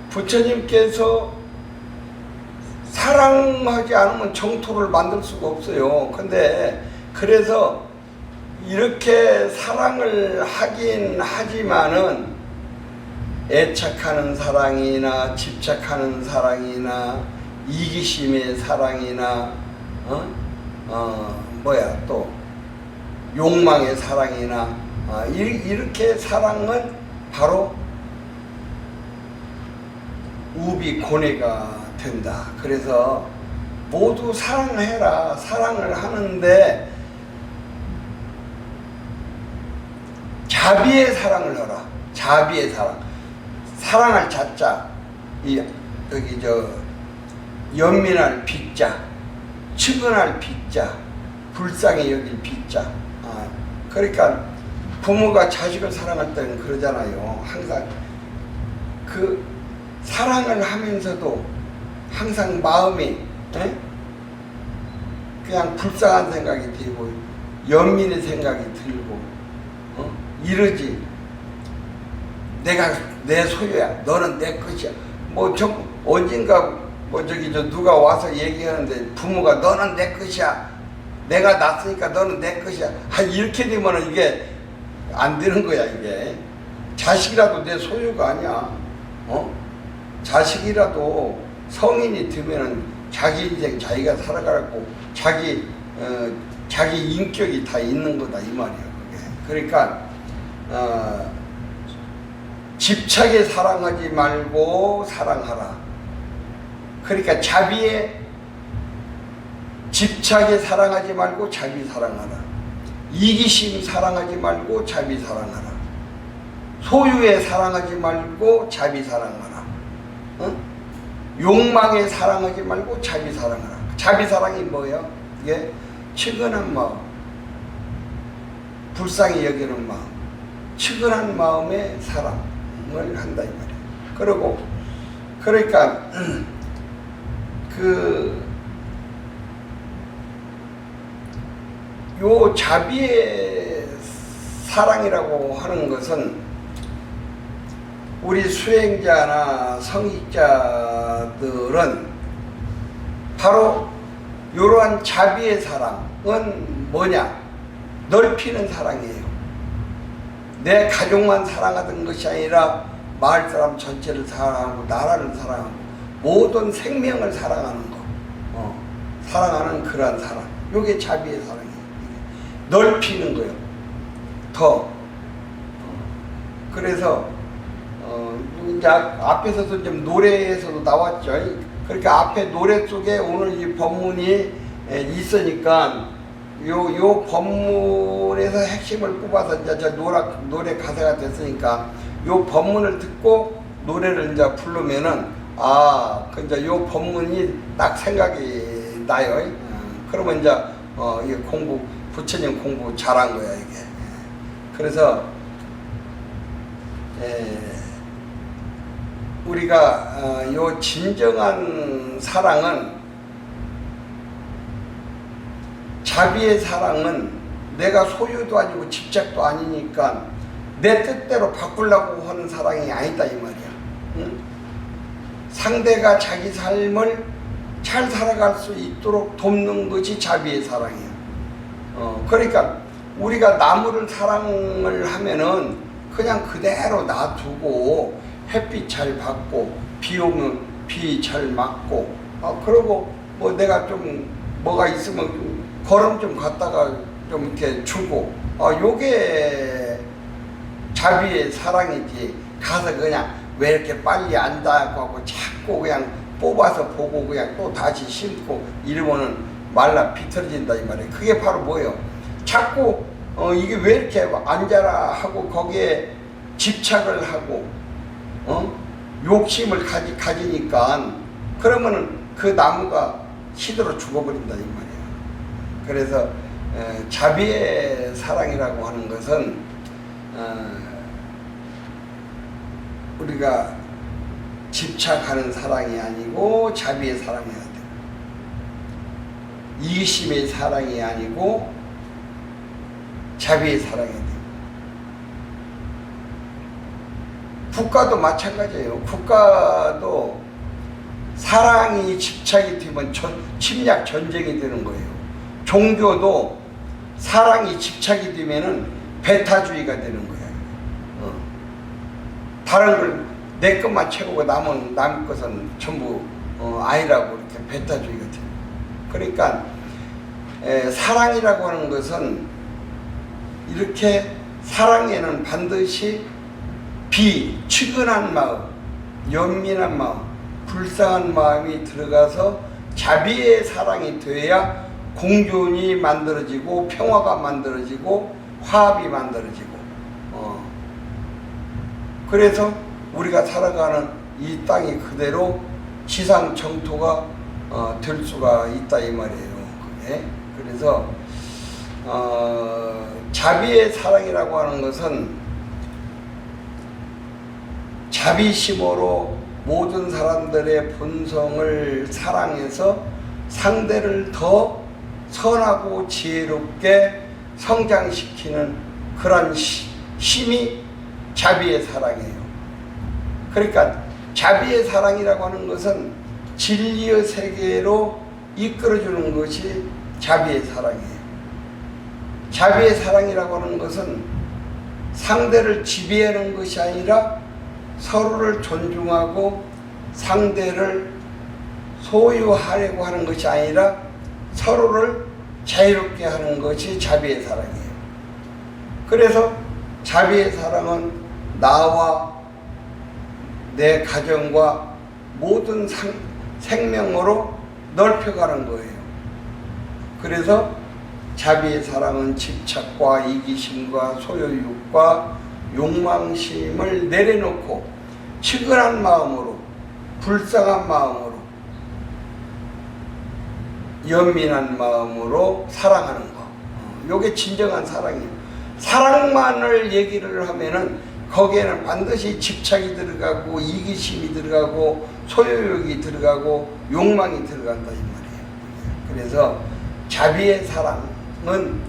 Speaker 3: 부처님께서 사랑하지 않으면 정토를 만들 수가 없어요. 근데 그래서 이렇게 사랑을 하긴 하지만은 애착하는 사랑이나 집착하는 사랑이나 이기심의 사랑이나 또 욕망의 사랑이나 이렇게 사랑은 바로 우비고뇌가 된다. 그래서 모두 사랑해라. 사랑을 하는데 자비의 사랑을 하라. 자비의 사랑. 사랑할 자자, 연민할 빗자, 측은할 빗자, 불쌍히 여길 빗자. 그러니까 부모가 자식을 사랑할 때는 그러잖아요. 항상 그 사랑을 하면서도 항상 마음이 그냥 불쌍한 생각이 들고 연민의 생각이 들고 이러지. 내가 내 소유야. 너는 내 것이야. 언젠가 누가 와서 얘기하는데 부모가 너는 내 것이야. 내가 낳았으니까 너는 내 것이야. 이렇게 되면은 이게 안 되는 거야 이게. 자식이라도 내 소유가 아니야. 자식이라도 성인이 되면은 자기 인생 자기가 살아가고 자기 인격이 다 있는 거다 이 말이야 그게. 그러니까 집착에 사랑하지 말고 사랑하라. 그러니까 집착에 사랑하지 말고 자비 사랑하라. 이기심 사랑하지 말고 자비 사랑하라. 소유에 사랑하지 말고 자비 사랑하라. 욕망에 사랑하지 말고 자비 사랑하라. 자비 사랑이 뭐예요? 이게 측은한 마음, 불쌍히 여기는 마음, 측은한 마음의 사랑을 한다 이 말이에요. 그러니까 요 자비의 사랑이라고 하는 것은 우리 수행자나 성직자들은 바로 이러한 자비의 사랑은 뭐냐? 넓히는 사랑이에요. 내 가족만 사랑하던 것이 아니라 마을 사람 전체를 사랑하고 나라를 사랑하고 모든 생명을 사랑하는 거, 사랑하는 그러한 사랑. 이게 자비의 사랑이에요. 넓히는 거예요. 더. 그래서 이제 앞에서도 좀 노래에서도 나왔죠. 그러니까 앞에 노래 속에 오늘 이 법문이 있으니까 요 법문에서 핵심을 뽑아서 이제 저 노래 가사가 됐으니까 요 법문을 듣고 노래를 이제 부르면은 그 이제 요 법문이 딱 생각이 나요. 그러면 이제 이 부처님 공부 잘한 거야 이게. 그래서 우리가 요 진정한 사랑은, 자비의 사랑은 내가 소유도 아니고 집착도 아니니까 내 뜻대로 바꾸려고 하는 사랑이 아니다 이 말이야. 응? 상대가 자기 삶을 잘 살아갈 수 있도록 돕는 것이 자비의 사랑이야. 그러니까 우리가 나무를 사랑을 하면은 그냥 그대로 놔두고 햇빛 잘 받고 비 오면 비 잘 맞고 그러고 뭐 내가 좀 뭐가 있으면 걸음 좀 갖다가 좀 이렇게 주고 요게 자비의 사랑이지. 가서 그냥 왜 이렇게 빨리 안다고 하고 자꾸 그냥 뽑아서 보고 그냥 또 다시 심고 이러면은 말라 비틀어진다 이 말이에요. 그게 바로 뭐예요? 자꾸 이게 왜 이렇게 앉아라 하고 거기에 집착을 하고 욕심을 가지니까 그러면은 그 나무가 시들어 죽어버린다 이 말이에요. 그래서 자비의 사랑이라고 하는 것은 우리가 집착하는 사랑이 아니고 자비의 사랑이어야 돼요. 이기심의 사랑이 아니고 자비의 사랑이어야 돼요. 국가도 마찬가지예요. 국가도 사랑이 집착이 되면 침략 전쟁이 되는 거예요. 종교도 사랑이 집착이 되면은 배타주의가 되는 거예요. 다른 걸 내 것만 채우고 남은 것은 전부 아니라고 이렇게 배타주의가 돼요. 그러니까 사랑이라고 하는 것은 이렇게 사랑에는 반드시 측은한 마음, 연민한 마음, 불쌍한 마음이 들어가서 자비의 사랑이 돼야 공존이 만들어지고 평화가 만들어지고 화합이 만들어지고 그래서 우리가 살아가는 이 땅이 그대로 지상 정토가 될 수가 있다 이 말이에요. 그게. 그래서 자비의 사랑이라고 하는 것은 자비심으로 모든 사람들의 본성을 사랑해서 상대를 더 선하고 지혜롭게 성장시키는 그런 힘이 자비의 사랑이에요. 그러니까 자비의 사랑이라고 하는 것은 진리의 세계로 이끌어주는 것이 자비의 사랑이에요. 자비의 사랑이라고 하는 것은 상대를 지배하는 것이 아니라 서로를 존중하고 상대를 소유하려고 하는 것이 아니라 서로를 자유롭게 하는 것이 자비의 사랑이에요. 그래서 자비의 사랑은 나와 내 가정과 모든 생명으로 넓혀가는 거예요. 그래서 자비의 사랑은 집착과 이기심과 소유욕과 욕망심을 내려놓고 측은한 마음으로, 불쌍한 마음으로, 연민한 마음으로 사랑하는 거. 요게 진정한 사랑이에요. 사랑만을 얘기를 하면은 거기에는 반드시 집착이 들어가고 이기심이 들어가고 소유욕이 들어가고 욕망이 들어간다 이 말이에요. 그래서 자비의 사랑은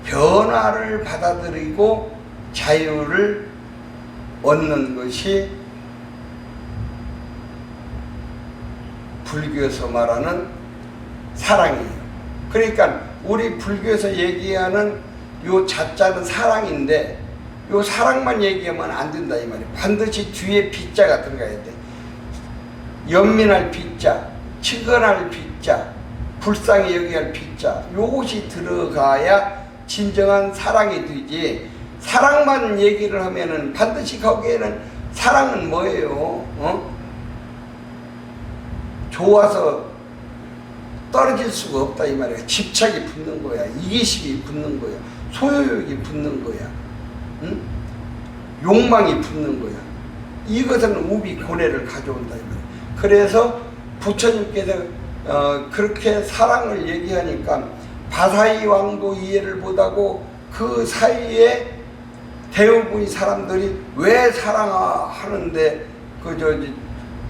Speaker 3: 변화를 받아들이고 자유를 얻는 것이 불교에서 말하는 사랑이에요. 그러니까 우리 불교에서 얘기하는 요 자자는 사랑인데 요 사랑만 얘기하면 안 된다 이 말이에요. 반드시 뒤에 비자가 들어가야 돼. 연민할 비자, 측은할 비자, 불쌍히 여기할 비자, 요것이 들어가야 진정한 사랑이 되지. 사랑만 얘기를 하면은 반드시 거기에는 사랑은 뭐예요? 좋아서 떨어질 수가 없다 이 말이야. 집착이 붙는 거야. 이기심이 붙는 거야. 소유욕이 붙는 거야. 응? 욕망이 붙는 거야. 이것은 우비 고뇌를 가져온다 이 말이야. 그래서 부처님께서 그렇게 사랑을 얘기하니까 바사이 왕도 이해를 못하고 그 사이에 대부분의 사람들이 왜 사랑하는데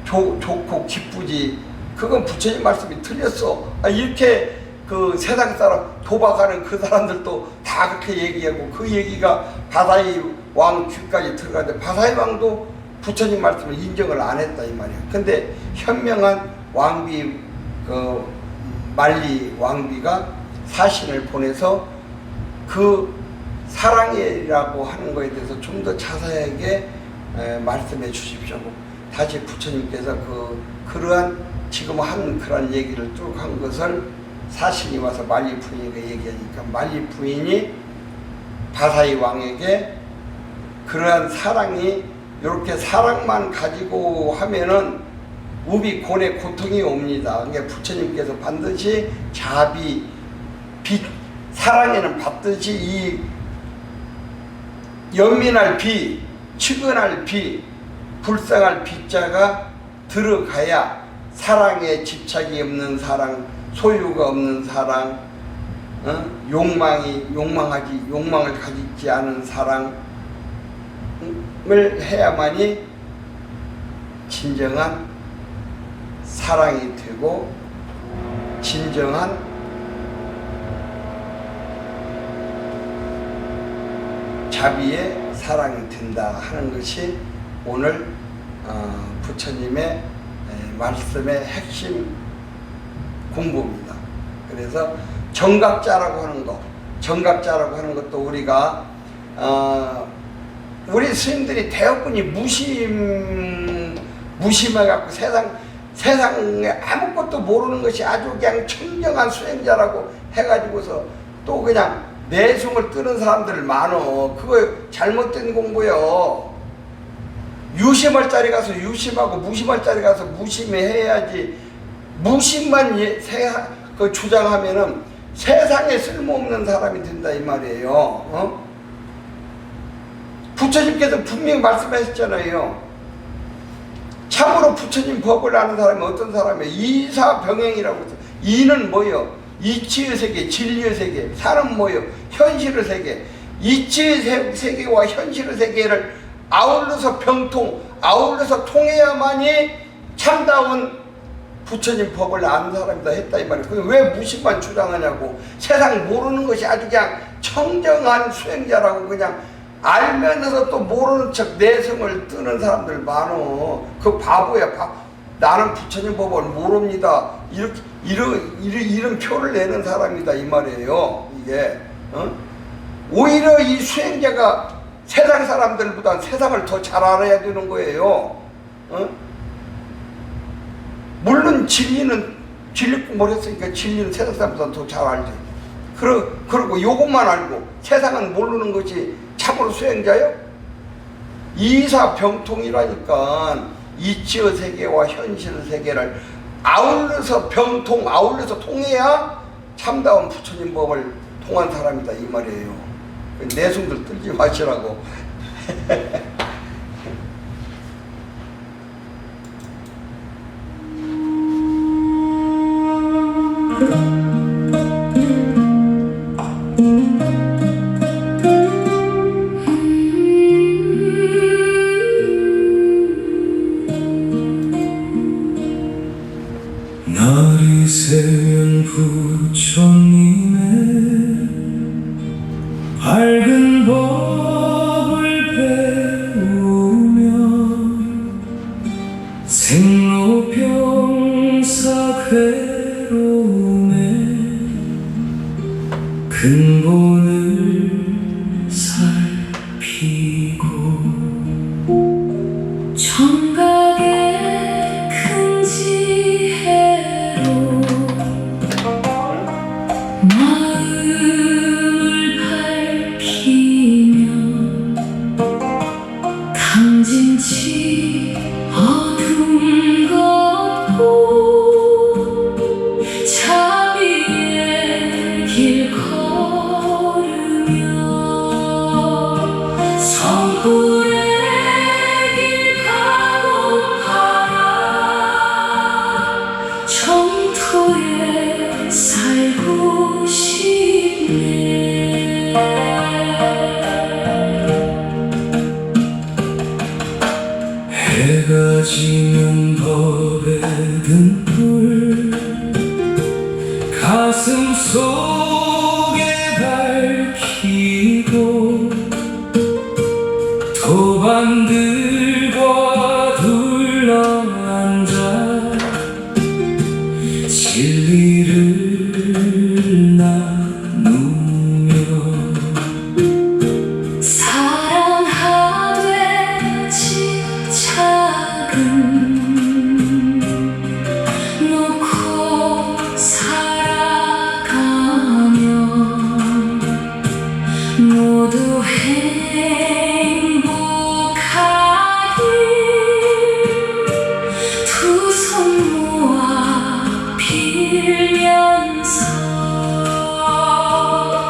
Speaker 3: 좋고 기쁘지. 그건 부처님 말씀이 틀렸어. 이렇게 그 세상 사람 도박하는 그 사람들도 다 그렇게 얘기하고 그 얘기가 바사이 왕 귀까지 들어가는데 바사이 왕도 부처님 말씀을 인정을 안 했다 이 말이야. 근데 현명한 왕비 그 만리 왕비가 사신을 보내서 그 사랑이라고 하는 거에 대해서 좀 더 자세하게 말씀해 주십시오. 다시 부처님께서 그러한 지금 한 그런 얘기를 쭉 한 것을 사신이 와서 만리 부인에게 얘기하니까 만리 부인이 바사이 왕에게 그러한 사랑이 이렇게 사랑만 가지고 하면은 우비 고뇌 고통이 옵니다. 그러니까 부처님께서 반드시 자비 사랑에는 받듯이 이 연민할 비, 측은할 비, 불쌍할 비자가 들어가야 사랑에 집착이 없는 사랑, 소유가 없는 사랑, 욕망을 가지지 않은 사랑을 해야만이 진정한 사랑이 되고 진정한 자비의 사랑이 된다 하는 것이 오늘 부처님의 말씀의 핵심 공부입니다. 그래서 정각자라고 하는 것도 우리가 우리 스님들이 대부분이 무심해갖고 세상에 아무것도 모르는 것이 아주 그냥 청정한 수행자라고 해가지고서 또 그냥 내숭을 뜨는 사람들 많어. 그거 잘못된 공부요. 유심할 자리 가서 유심하고 무심할 자리 가서 무심해야지. 무심만 주장하면은 세상에 쓸모없는 사람이 된다 이 말이에요. 부처님께서 분명히 말씀하셨잖아요. 참으로 부처님 법을 아는 사람이 어떤 사람이에요? 이사병행이라고 해서 이는 뭐예요? 이치의 세계, 진리의 세계. 사는 뭐예요? 현실의 세계. 이치의 세계와 현실의 세계를 아울러서 아울러서 통해야만이 참다운 부처님 법을 아는 사람이다 했다 이 말이에요. 왜 무심만 주장하냐고. 세상 모르는 것이 아주 그냥 청정한 수행자라고 그냥 알면서 또 모르는 척 내성을 뜨는 사람들 많어. 그 바보야. 나는 부처님 법을 모릅니다. 이런 표를 내는 사람이다 이 말이에요. 이게 오히려 이 수행자가 세상 사람들보다 세상을 더 잘 알아야 되는 거예요. 물론 진리 공부를 했으니까 진리는 세상 사람보다 더 잘 알지. 그리고 요것만 알고 세상은 모르는 것이 참으로 수행자요? 이사병통이라니까 이치의 세계와 현실의 세계를 아울러서 통해야 참다운 부처님 법을 통한 사람이다 이 말이에요. 내숭들 들지 마시라고.
Speaker 1: 날이 새면 부처님의 밝은 법을 배우며 생로병사 괴로움의 근본을 살피 법에 든 불 가슴 속에 밝히고 도반들과 둘러앉아 진리를 나누며
Speaker 2: 사랑하되 집착은 놓고 살아가면 모두 행복하길 두 손 모아 빌면서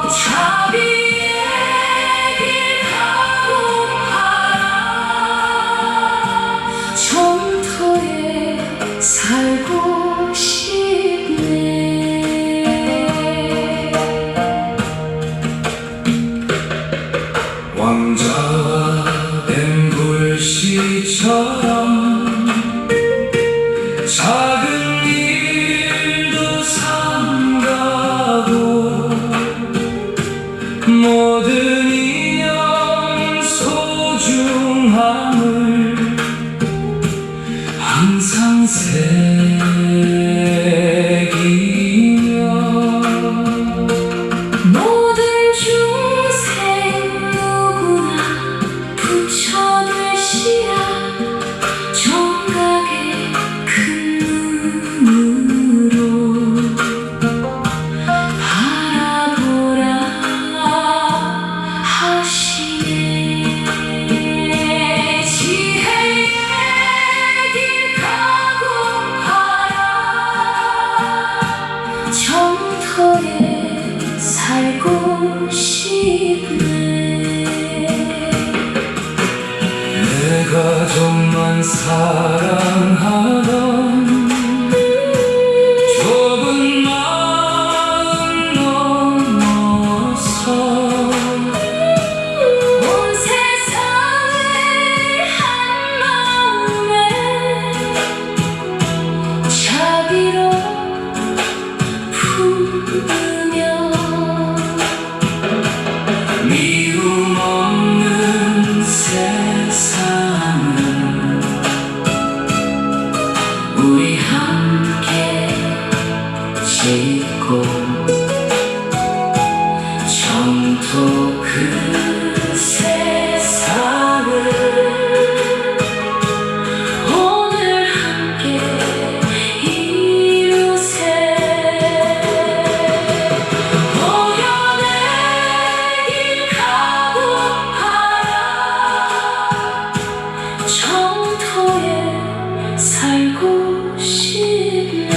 Speaker 2: 자비의 길 가고 가라 정터에 살고 싶네
Speaker 1: 왕자와 앵글씨처럼 작은 일도 삼가고 모든 인연 소중함을 항상 새기며
Speaker 2: 모든 중생 누구나 부처될 시야 정각의 큰 눈으로 바라보라 하시네 지혜의 길 가고 가라 정터에 살고 싶네
Speaker 1: 내가 좀만 사랑하던 좁은 마음 넘어서
Speaker 2: 온 세상을 한 마음에 자비로 품으며
Speaker 1: 미움 없는 세상을
Speaker 2: 우리 함께 짓고
Speaker 1: 정토 그
Speaker 2: 세상을 오늘 함께 이루세 고연의 길 가고 가라 정터에 살고 싶네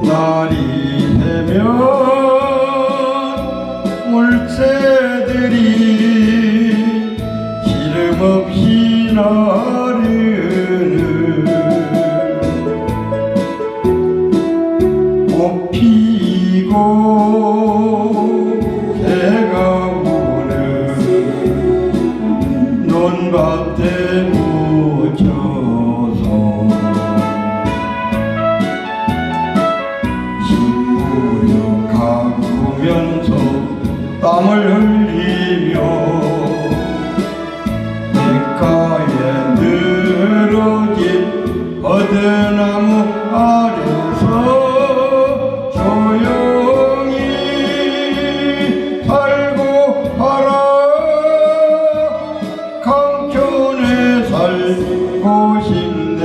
Speaker 3: 날이 되면 물새들이 기름 없이 나르는 꽃 피고 해가 오는 논밭에 묻혀서 가꾸면서 땀을 흘리며 냇가에 늘어진 버드나무 아래서 조용히 살고 살아 강촌에 살고 싶네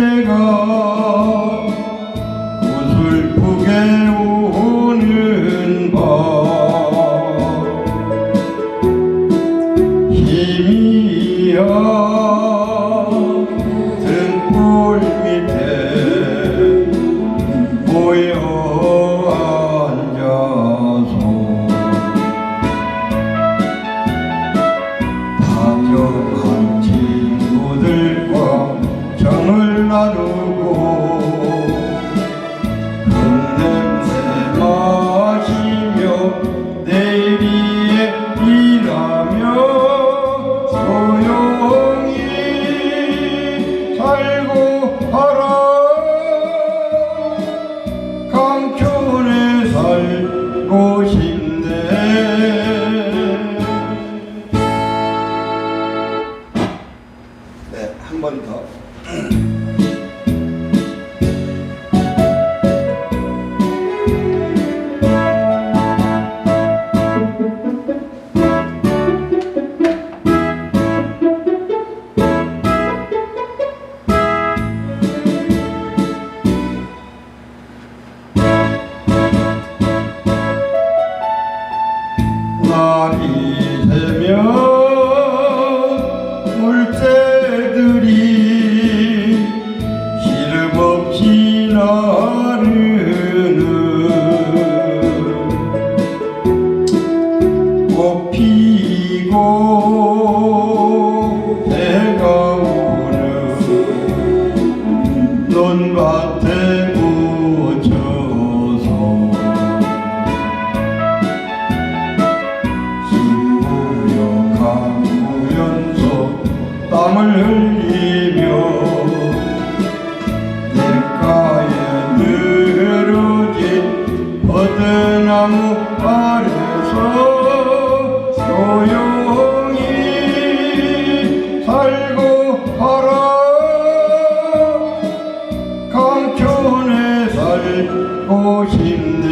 Speaker 4: 꼭새가 구슬프게 우는 밤 희미한 등불 밑에 모여 앉아서 다정한 친구들과 정을 나누고 흙냄새 마시며 내일이에 일하며 조용히 살고 하라. 강촌에 살고 싶네.
Speaker 3: 네, 한 번 더.
Speaker 4: 날이 새면 물새들이 시름 없이 나르는 꽃 피고 해가 오는 논밭에 묻혀서 강구연소 땀을 흘리며 냇가에 늘어진 버드나무 아래서 조용히 살고 하라. 강촌에 살고 싶네.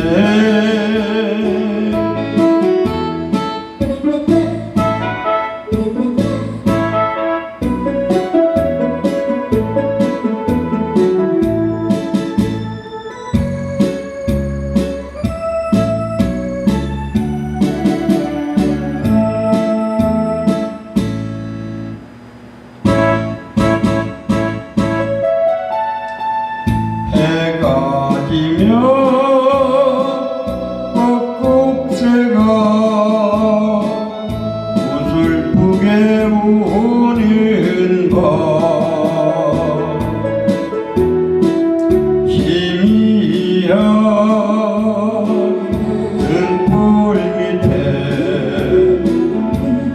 Speaker 4: 해가 지면 꼭꼭새가 구슬프게 우는 밤 희미한 등불 밑에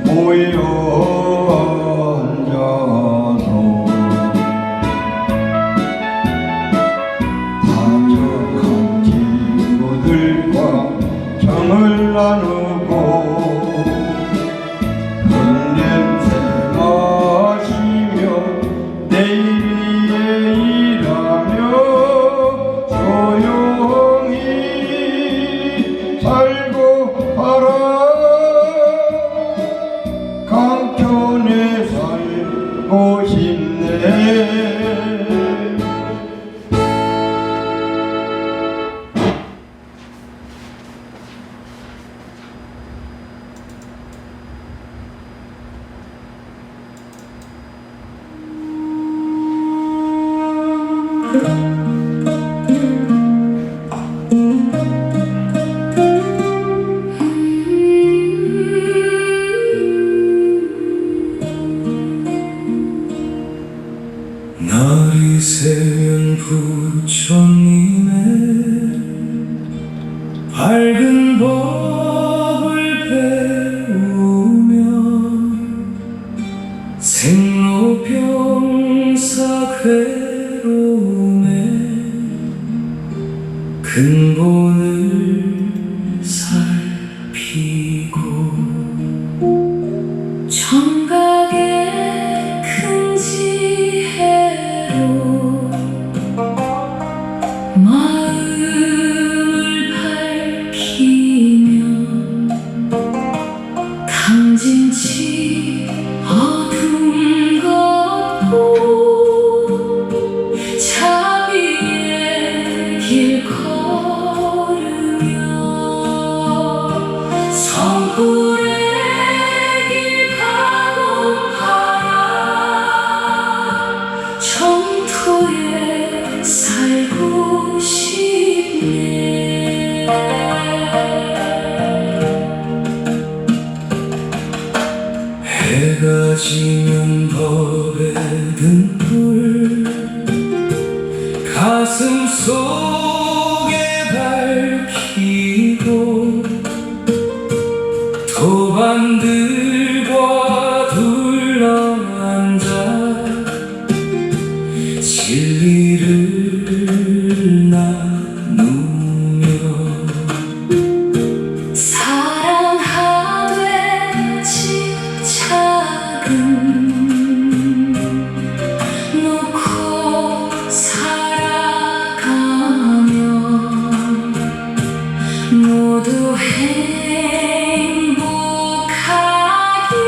Speaker 4: 모여 앉아서 다정한 친구들과 정을 나누고 흙냄새 마시며 내일에 일하며 조용히 살고 하라. 강촌에 살고 싶네.
Speaker 1: 날이 새면 부처님의 밝은 법을 배우며 생로병사 괴로움의 근본을 살피고
Speaker 2: 정각의 큰 지혜로 마음을 밝히면 강진치 어둠 걷고
Speaker 1: 법에 든 불 가슴 속에 밝히고 도반들과 둘러앉아 진리를 나누며
Speaker 2: 사랑하되 집착은 놓고 살아가며 모두 행복하길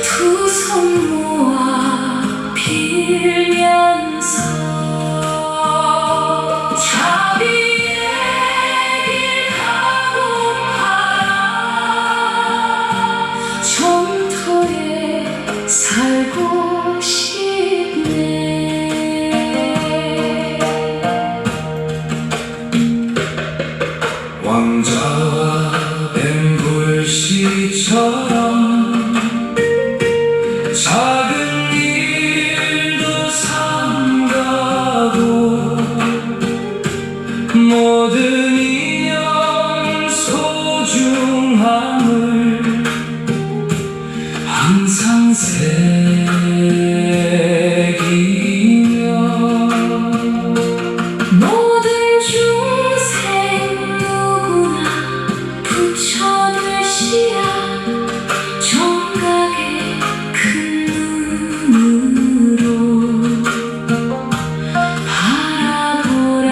Speaker 2: 두 손 모아 빌면서 자비의 길 가고파라 정토에 살고 싶네
Speaker 1: 왕자와 뱀불씨처럼 작은 일도 삼가고 모든 인연 소중함을 항상 새기며
Speaker 2: 모든 중생 누구나 부처될 시야 정각의 큰 눈으로 바라보라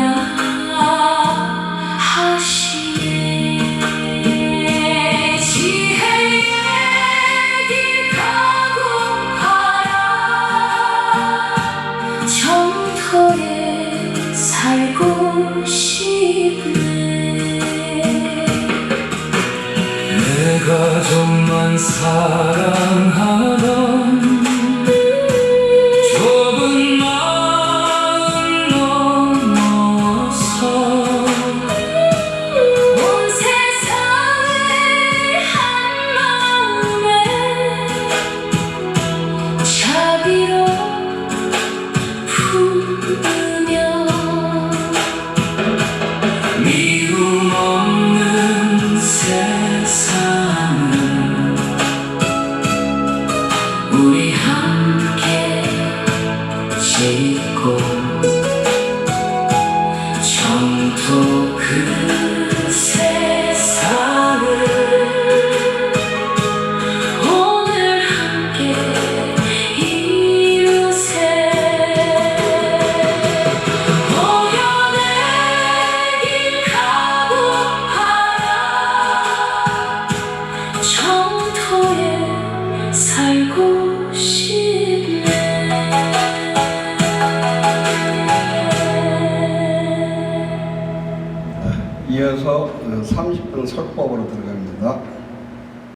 Speaker 2: 하시네 지혜의 길 가고파라 정토에 살고 싶네
Speaker 1: 내가 좀만 사랑하던 좁은 마음 넘어서
Speaker 2: 온 세상을 한 마음에 자비로 품으며
Speaker 1: 미움 없는 세상을
Speaker 2: 우리 함께 짓고
Speaker 1: 정토 그
Speaker 2: 세상을 오늘 함께 이루세 보혈의 길 가고파라 정토에 살고 싶네
Speaker 3: 이어서 30분 설법으로 들어갑니다.